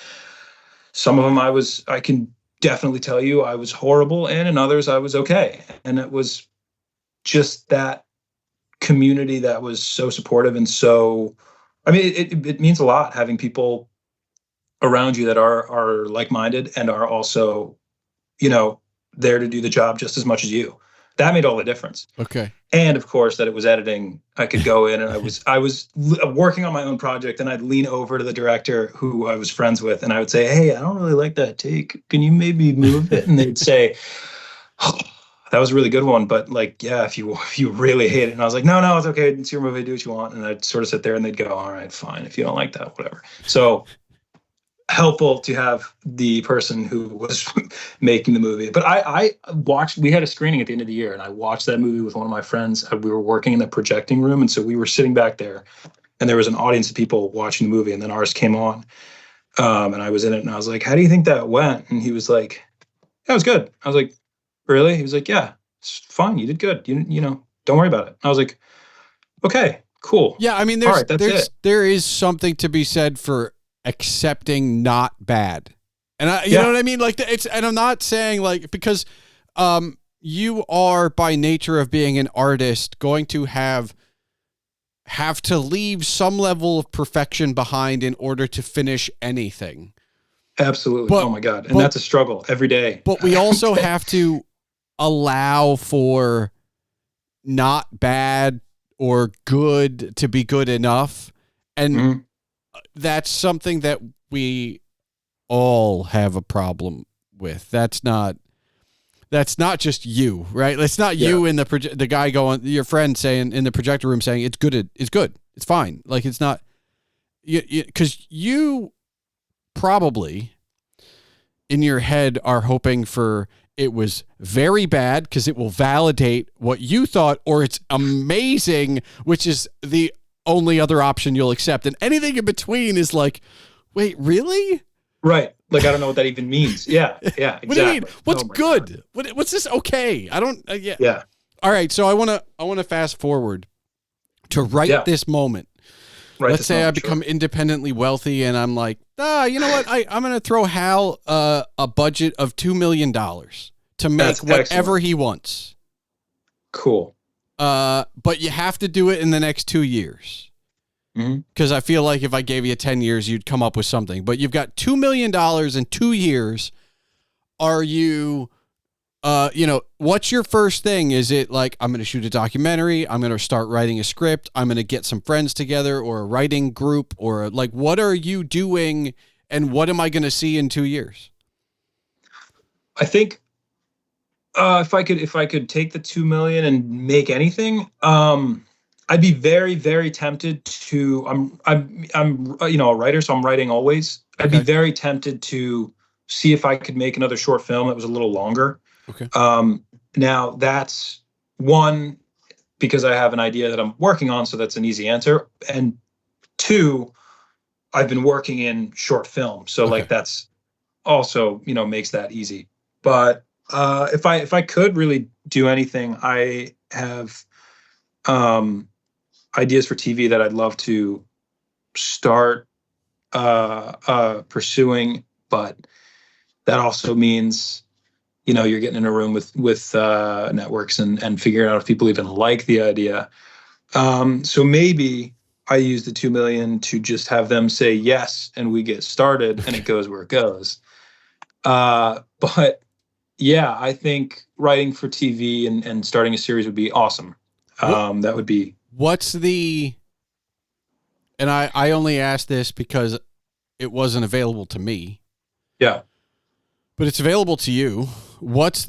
some of them I can definitely tell you I was horrible in, and others I was okay. And it was just that community that was so supportive, and so, I mean, it means a lot having people around you that are like-minded and are also, there to do the job just as much as you. That made all the difference. Okay. And of course that it was editing. I could go in, and I was working on my own project, and I'd lean over to the director who I was friends with, and I would say, hey, I don't really like that take. Can you maybe move it? And they'd say, oh, that was a really good one, but like, yeah, if you really hate it. And I was like, no, it's okay. It's your movie. Do what you want. And I'd sort of sit there, and they'd go, all right, fine. If you don't like that, whatever. So helpful to have the person who was making the movie. But I watched, we had a screening at the end of the year, and I watched that movie with one of my friends. We were working in the projecting room. And so we were sitting back there, and there was an audience of people watching the movie, and then ours came on. And I was in it, and I was like, how do you think that went? And he was like, that was good. I was like, really? He was like, yeah, it's fine. You did good. You don't worry about it. I was like, okay, cool. Yeah. I mean, there is something to be said for accepting not bad. And you know what I mean? Like and I'm not saying like, because, you are by nature of being an artist going to have to leave some level of perfection behind in order to finish anything. Absolutely. But, oh my God. And that's a struggle every day. But we also have to allow for not bad or good to be good enough. And that's something that we all have a problem with. That's not just you, right? It's not you in the guy going, your friend saying in the projector room saying it's good. It's fine. Like, it's not, because you probably in your head are hoping for it was very bad because it will validate what you thought, or it's amazing, which is the only other option you'll accept. And anything in between is like, wait, really? Right. Like, I don't know what that even means. Yeah. Yeah. Exactly. What do you mean? What's good? What's this? Okay. I don't, yeah. Yeah. All right. So I want to fast forward to this moment. Let's say I become independently wealthy, and I'm like, you know what? I'm going to throw Hal a budget of $2 million to make whatever he wants. Cool. But you have to do it in the next 2 years. Because I feel like if I gave you 10 years, you'd come up with something. But you've got $2 million in 2 years. Are you, what's your first thing? Is it like, I'm going to shoot a documentary, I'm going to start writing a script, I'm going to get some friends together, or a writing group, or like, what are you doing, and what am I going to see in 2 years? I think if I could take the 2 million and make anything, I'd be very, very tempted to. I'm a writer, so I'm writing always. I'd be very tempted to see if I could make another short film that was a little longer. Okay. Now that's one, because I have an idea that I'm working on, so that's an easy answer. And two, I've been working in short film, so like that's also makes that easy. But if I could really do anything, I have ideas for TV that I'd love to start pursuing, but that also means you're getting in a room with networks and figuring out if people even like the idea. So maybe I use the 2 million to just have them say yes, and we get started, and it goes where it goes. But yeah, I think writing for TV and starting a series would be awesome. That would be. What's the, and I only asked this because it wasn't available to me. Yeah. But it's available to you. What's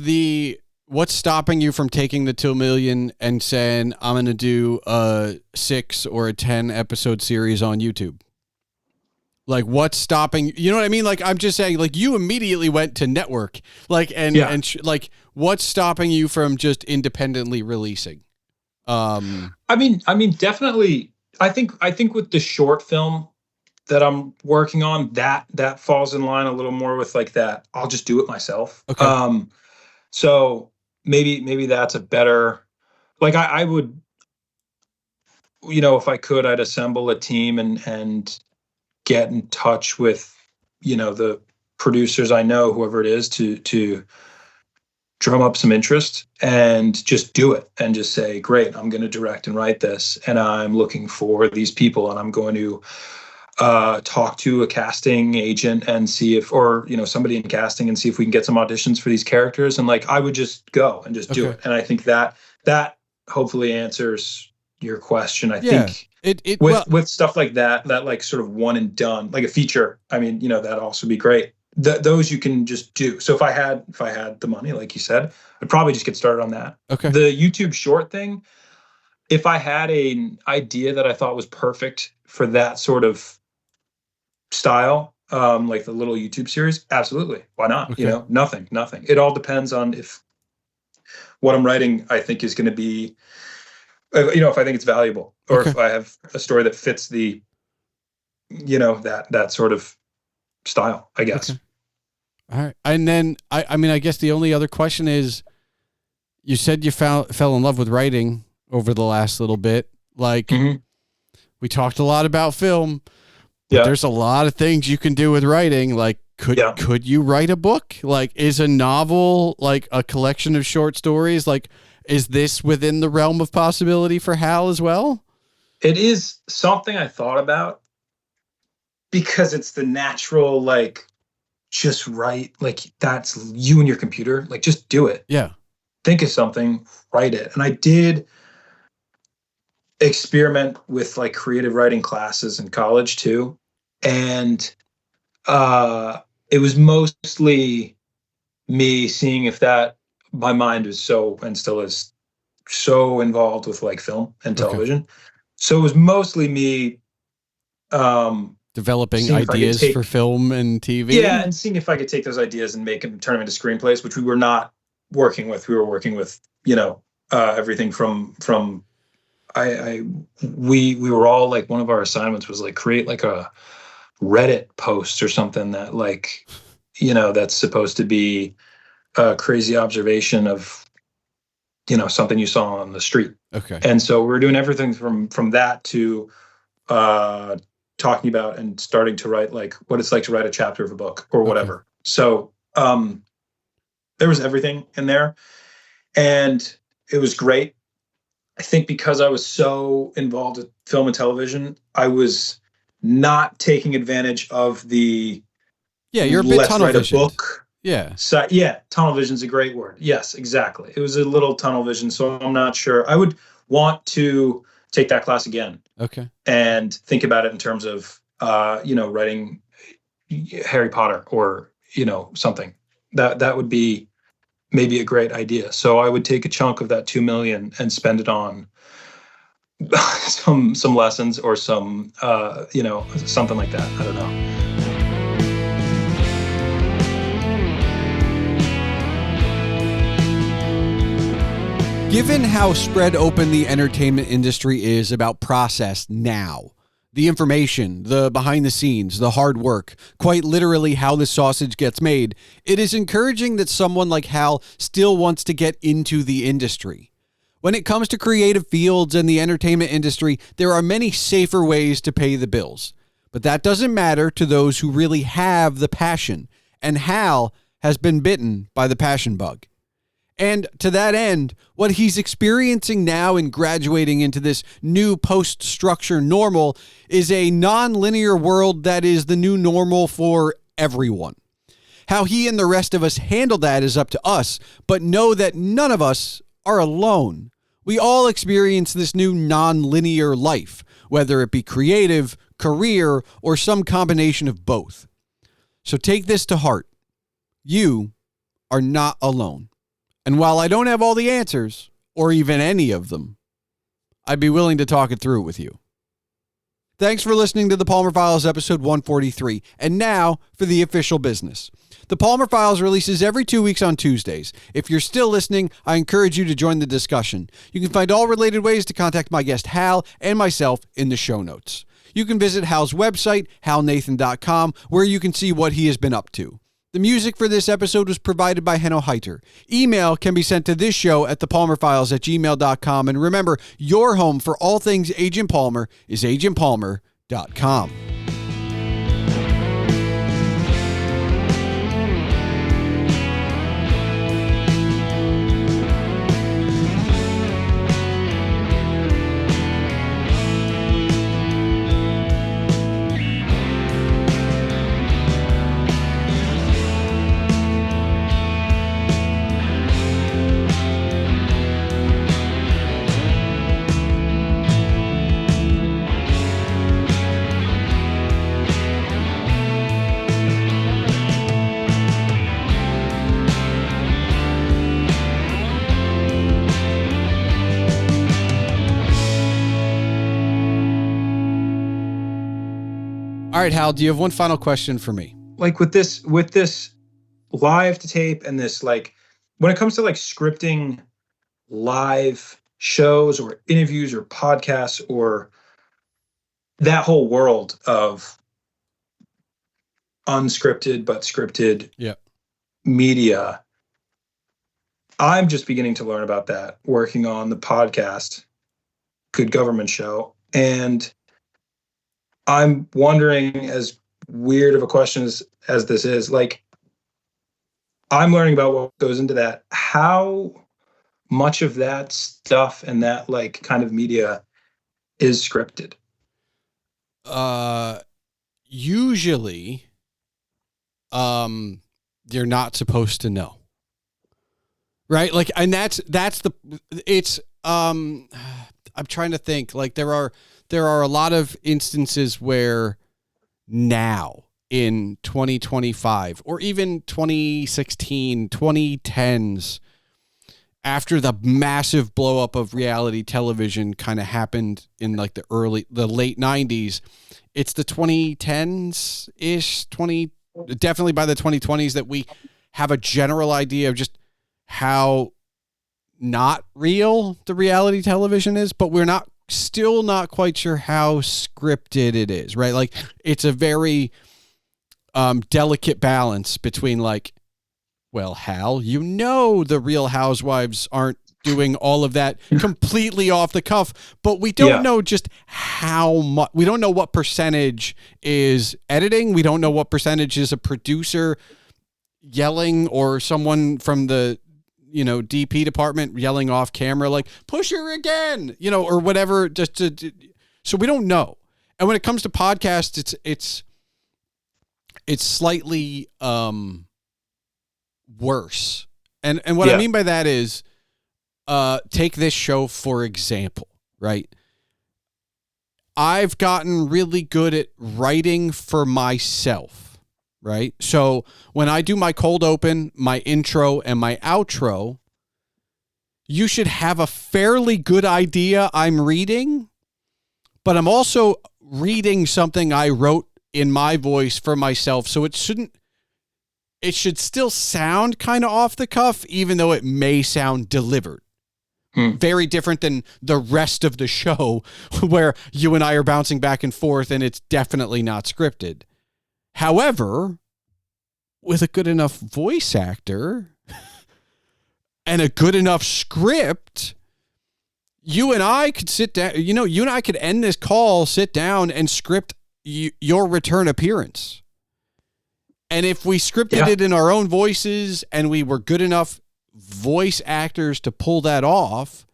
stopping you from taking the 2 million and saying, I'm going to do a 6 or a 10 episode series on YouTube? Like, what's stopping, you know what I mean? Like, I'm just saying, like, you immediately went to network, like, like, what's stopping you from just independently releasing? I mean, definitely. I think with the short film that I'm working on, that falls in line a little more with like that. I'll just do it myself. Okay. So maybe that's a better, like I would, if I could, I'd assemble a team and get in touch with, the producers I know, whoever it is, to drum up some interest and just do it and just say, great, I'm going to direct and write this, and I'm looking for these people, and I'm going to talk to a casting agent and see if, or somebody in casting, and see if we can get some auditions for these characters. And like, I would just go and just do it. And I think that hopefully answers your question. I think with stuff like that like sort of one and done, like a feature, I mean, that'd also be great. Those you can just do. So if I had the money, like you said, I'd probably just get started on that. Okay. The YouTube short thing, if I had an idea that I thought was perfect for that sort of style, like the little YouTube series, absolutely. Why not? Okay. Nothing. It all depends on if what I'm writing, I think, is going to be, if I think it's valuable, or if I have a story that fits the, that sort of style, I guess. Okay. All right. And then I mean, I guess the only other question is, you said you fell in love with writing over the last little bit. Like, we talked a lot about film, but there's a lot of things you can do with writing. Like, could you write a book? Like, is a novel like a collection of short stories? Like, is this within the realm of possibility for Hal as well? It is something I thought about, because it's the natural, like, just write, like, that's you and your computer, like, just do it. Yeah. Think of something, write it. And I did experiment with like creative writing classes in college too. And it was mostly me seeing if that, my mind was so, and still is so involved with like film and television. So it was mostly me developing ideas for film and TV. Yeah, and seeing if I could take those ideas and make them, turn them into screenplays, which we were not working with. We were working with, everything from we were all like, one of our assignments was like create like a Reddit post or something that like, that's supposed to be a crazy observation of, something you saw on the street. Okay. And so we're doing everything from that to talking about and starting to write like what it's like to write a chapter of a book or whatever. Okay. So there was everything in there, and it was great. I think because I was so involved with film and television, I was not taking advantage of the You're a bit let's tunnel write a visioned. book. Yeah. So tunnel vision is a great word. Yes, exactly. It was a little tunnel vision. So I'm not sure. I would want to take that class again. Okay. And think about it in terms of, writing Harry Potter or, something that would be maybe a great idea. So I would take a chunk of that 2 million and spend it on some lessons or some, something like that. I don't know. Given how spread open the entertainment industry is about process now, the information, the behind the scenes, the hard work, quite literally how the sausage gets made, it is encouraging that someone like Hal still wants to get into the industry. When it comes to creative fields and the entertainment industry, there are many safer ways to pay the bills. But that doesn't matter to those who really have the passion, and Hal has been bitten by the passion bug. And to that end, what he's experiencing now in graduating into this new post-structure normal is a non-linear world that is the new normal for everyone. How he and the rest of us handle that is up to us, but know that none of us are alone. We all experience this new non-linear life, whether it be creative, career, or some combination of both. So take this to heart. You are not alone. And while I don't have all the answers, or even any of them, I'd be willing to talk it through with you. Thanks for listening to the Palmer Files episode 143. And now for the official business. The Palmer Files releases every 2 weeks on Tuesdays. If you're still listening, I encourage you to join the discussion. You can find all related ways to contact my guest Hal and myself in the show notes. You can visit Hal's website, halnathan.com, where you can see what he has been up to. The music for this episode was provided by Henno Heitur. Email can be sent to this show at thepalmerfiles@gmail.com. And remember, your home for all things Agent Palmer is agentpalmer.com. All right, Hal, do you have one final question for me? Like with this live to tape and this, like, when it comes to like scripting live shows or interviews or podcasts or that whole world of unscripted but scripted media, I'm just beginning to learn about that working on the podcast Good Government Show. And I'm wondering, as weird of a question as this is, like, I'm learning about what goes into that. How much of that stuff and that like kind of media is scripted? Usually, you're not supposed to know. Right? Like, and I'm trying to think, like, there are a lot of instances where now in 2025 or even 2016, 2010s, after the massive blow up of reality television kind of happened in like the late 90s, it's the 2010s ish, definitely by the 2020s that we have a general idea of just how not real the reality television is, but we're still not quite sure how scripted it is, right? Like, it's a very delicate balance between like, well, Hal, the Real Housewives aren't doing all of that completely off the cuff, but we don't know just how much. We don't know what percentage is editing. We don't know what percentage is a producer yelling or someone from the DP department yelling off camera, like, push her again, or whatever, so we don't know. And when it comes to podcasts, it's slightly worse. And what I mean by that is, take this show, for example, right? I've gotten really good at writing for myself, right? So when I do my cold open, my intro, and my outro, you should have a fairly good idea I'm reading, but I'm also reading something I wrote in my voice for myself. So it should still sound kind of off the cuff, even though it may sound delivered. Very different than the rest of the show where you and I are bouncing back and forth and it's definitely not scripted. However, with a good enough voice actor and a good enough script, you and I could sit down, you and I could end this call, sit down and script your return appearance. And if we scripted it in our own voices and we were good enough voice actors to pull that off,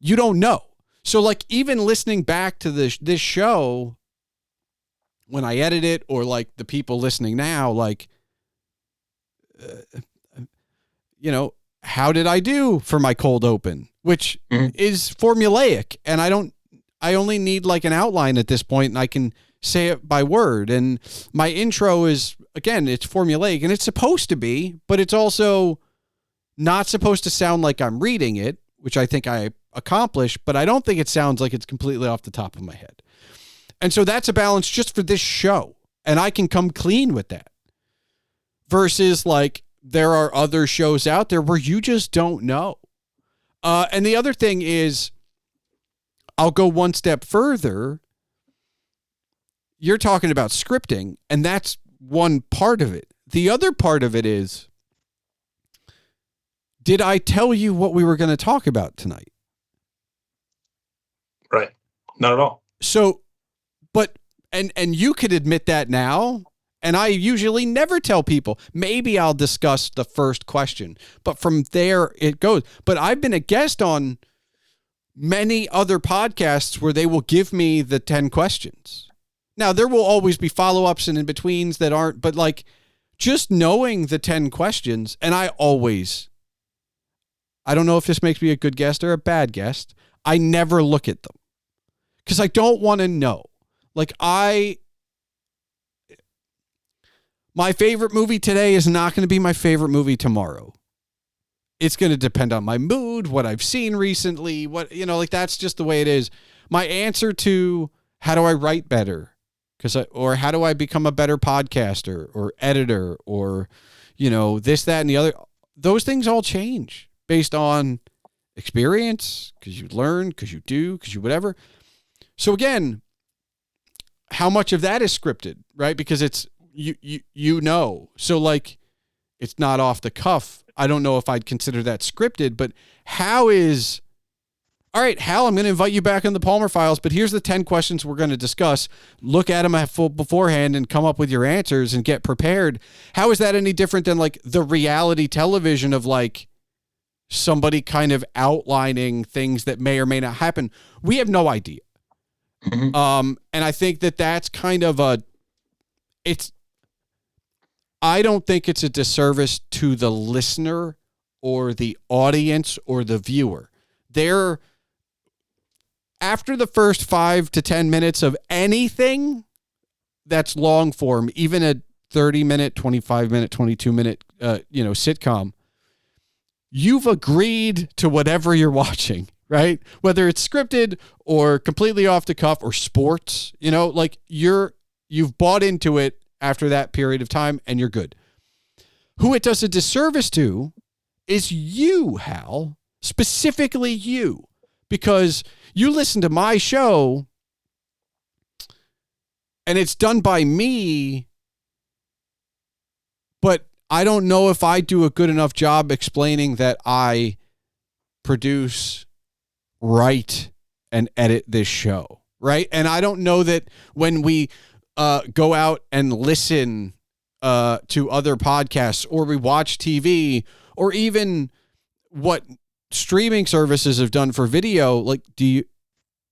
you don't know. So like even listening back to this show, when I edit it, or like the people listening now, like, how did I do for my cold open, which is formulaic. And I only need like an outline at this point and I can say it by word. And my intro is, again, it's formulaic and it's supposed to be, but it's also not supposed to sound like I'm reading it, which I think I accomplished, but I don't think it sounds like it's completely off the top of my head. And so that's a balance just for this show. And I can come clean with that. Versus like there are other shows out there where you just don't know. And the other thing is, I'll go one step further. You're talking about scripting, and that's one part of it. The other part of it is, did I tell you what we were going to talk about tonight? Right. Not at all. So, but, and you could admit that now, and I usually never tell people. Maybe I'll discuss the first question, but from there it goes. But I've been a guest on many other podcasts where they will give me the 10 questions. Now, there will always be follow-ups and in-betweens that aren't, but like just knowing the 10 questions, and I don't know if this makes me a good guest or a bad guest. I never look at them because I don't want to know. Like my favorite movie today is not going to be my favorite movie tomorrow. It's going to depend on my mood, what I've seen recently, like that's just the way it is. My answer to how do I write better? Or how do I become a better podcaster or editor or, this, that, and the other, those things all change based on experience, because you learn, because you do, because you whatever. So again, how much of that is scripted, right? Because it's, so like, it's not off the cuff. I don't know if I'd consider that scripted, but all right, Hal, I'm going to invite you back on the Palmer Files, but here's the 10 questions we're going to discuss. Look at them beforehand and come up with your answers and get prepared. How is that any different than like the reality television of like somebody kind of outlining things that may or may not happen? We have no idea. Mm-hmm. And I think that's kind of I don't think it's a disservice to the listener or the audience or the viewer. After the first 5 to 10 minutes of anything that's long form, even a 30-minute, 25-minute, 22-minute, sitcom, you've agreed to whatever you're watching, right? Whether it's scripted or completely off the cuff or sports, like you've bought into it after that period of time and you're good. Who it does a disservice to is you, Hal, specifically you, because you listen to my show and it's done by me, but I don't know if I do a good enough job explaining that I produce, write, and edit this show, right? And I don't know that when we go out and listen to other podcasts or we watch TV or even what streaming services have done for video, like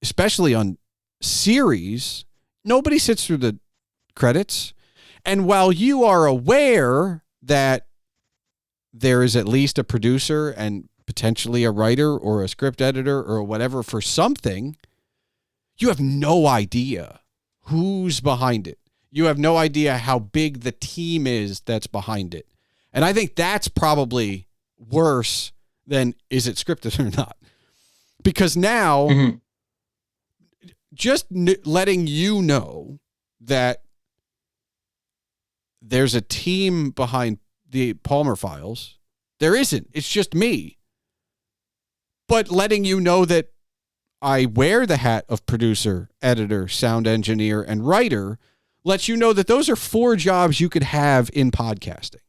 especially on series, nobody sits through the credits. And while you are aware that there is at least a producer and potentially a writer or a script editor or whatever for something, you have no idea who's behind it. You have no idea how big the team is that's behind it. And I think that's probably worse than is it scripted or not. Because now, just letting you know that there's a team behind the Palmer Files, there isn't. It's just me. But letting you know that I wear the hat of producer, editor, sound engineer, and writer lets you know that those are 4 jobs you could have in podcasting.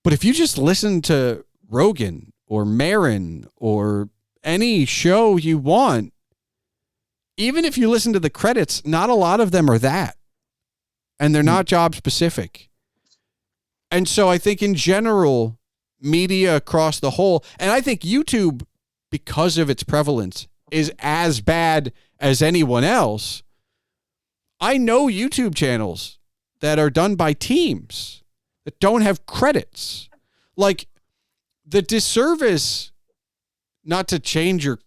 But if you just listen to Rogan or Marin or any show you want, even if you listen to the credits, not a lot of them are that. And they're not job specific. And so I think in general, media across the whole, and I think YouTube, because of its prevalence, is as bad as anyone else. I know YouTube channels that are done by teams that don't have credits. Like, the disservice, not to change your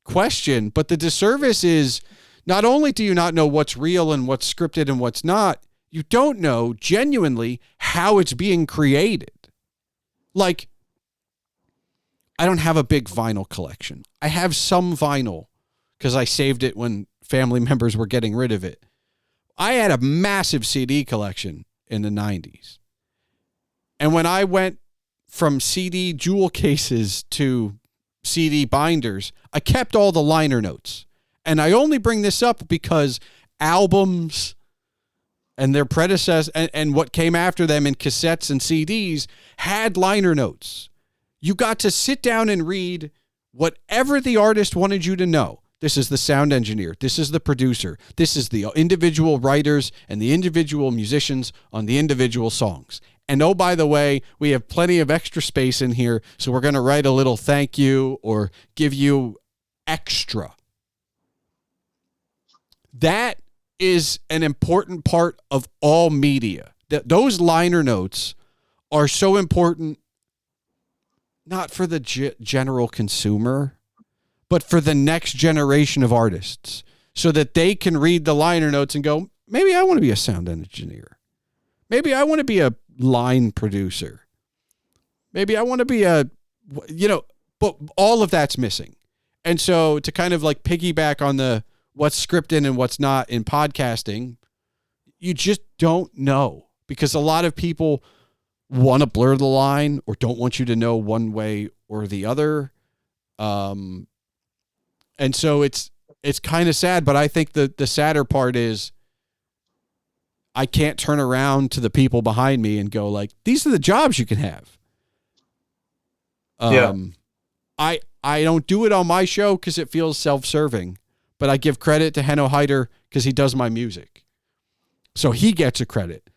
question, but the disservice is not only do you not know what's real and what's scripted and what's not, you don't know genuinely how it's being created. Like, I don't have a big vinyl collection. I have some vinyl because I saved it when family members were getting rid of it. I had a massive CD collection in the 90s. And when I went from CD jewel cases to CD binders, I kept all the liner notes. And I only bring this up because albums and their predecessors and what came after them in cassettes and CDs had liner notes. You got to sit down and read whatever the artist wanted you to know. This is the sound engineer. This is the producer. This is the individual writers and the individual musicians on the individual songs. And oh, by the way, we have plenty of extra space in here, so we're going to write a little thank you or give you extra. That is an important part of all media. Those liner notes are so important, not for the general consumer, but for the next generation of artists, so that they can read the liner notes and go, maybe I want to be a sound engineer. Maybe I want to be a line producer. Maybe I want to be but all of that's missing. And so to kind of like piggyback on the what's scripted and what's not in podcasting, you just don't know, because a lot of people want to blur the line or don't want you to know one way or the other. And so it's kind of sad, but I think the sadder part is I can't turn around to the people behind me and go like, these are the jobs you can have. I don't do it on my show because it feels self-serving, but I give credit to Henno Heitur because he does my music. So he gets a credit.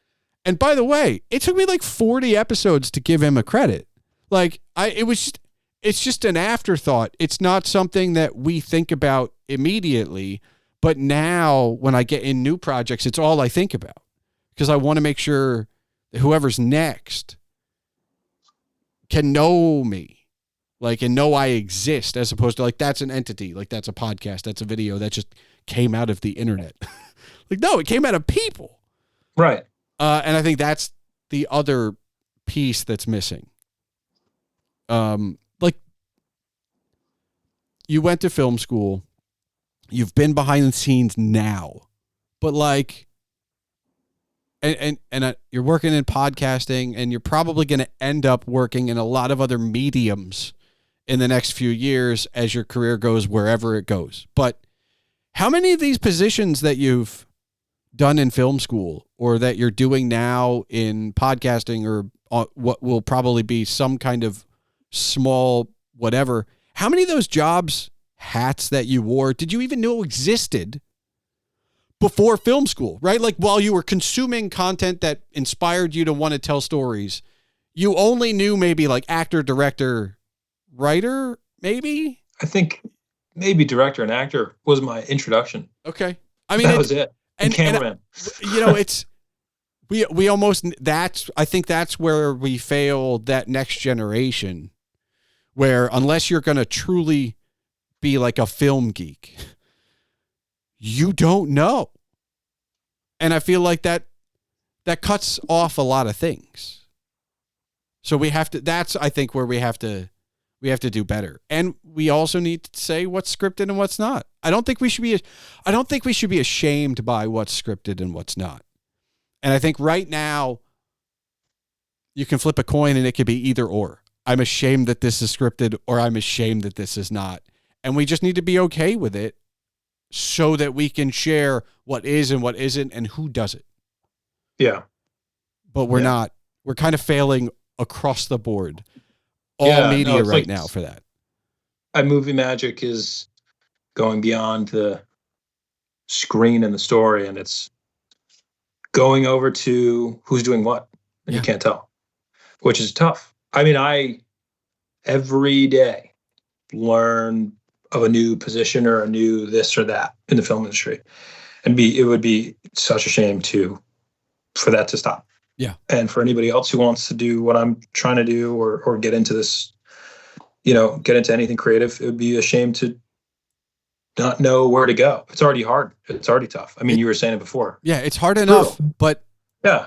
And by the way, it took me like 40 episodes to give him a credit. Like it's just an afterthought. It's not something that we think about immediately, but now when I get in new projects, it's all I think about, because I want to make sure that whoever's next can know me, like, and know I exist, as opposed to like, that's an entity, like that's a podcast, that's a video that just came out of the internet. Like, no, it came out of people. Right. And I think that's the other piece that's missing. Like, you went to film school, you've been behind the scenes now, but like, and you're working in podcasting, and you're probably going to end up working in a lot of other mediums in the next few years as your career goes wherever it goes. But how many of these positions that you've done in film school or that you're doing now in podcasting or what will probably be some kind of small whatever, how many of those jobs, hats that you wore, did you even know existed before film school, right? Like, while you were consuming content that inspired you to want to tell stories, you only knew maybe like actor, director, writer, maybe? I think maybe director and actor was my introduction. Okay. I mean, That was it. And cameraman. It's, we almost, I think that's where we failed that next generation, where unless you're going to truly be like a film geek, you don't know. And I feel like that cuts off a lot of things. So we have to, that's, I think, where we have to do better. And we also need to say what's scripted and what's not. I don't think we should be ashamed by what's scripted and what's not. And I think right now you can flip a coin and it could be either or. I'm ashamed that this is scripted, or I'm ashamed that this is not. And we just need to be okay with it so that we can share what is and what isn't and who does it. Yeah. But we're not. We're kind of failing across the board. All media right now for that. Movie magic is going beyond the screen and the story, and it's going over to who's doing what, and you can't tell, which is tough. I mean, I every day learn of a new position or a new this or that in the film industry, and it would be such a shame for that to stop. Yeah. And for anybody else who wants to do what I'm trying to do or get into this, get into anything creative, it would be a shame to not know where to go. It's already hard. It's already tough. I mean, you were saying it before. Yeah, it's hard enough, but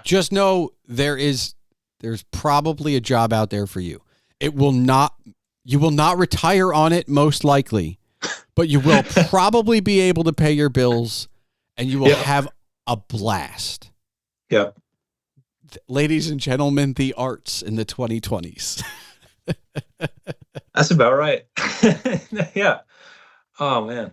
just know there's probably a job out there for you. You will not retire on it most likely, but you will probably be able to pay your bills and you will have a blast. Yeah. Ladies and gentlemen, the arts in the 2020s. That's about right. Yeah. Oh man.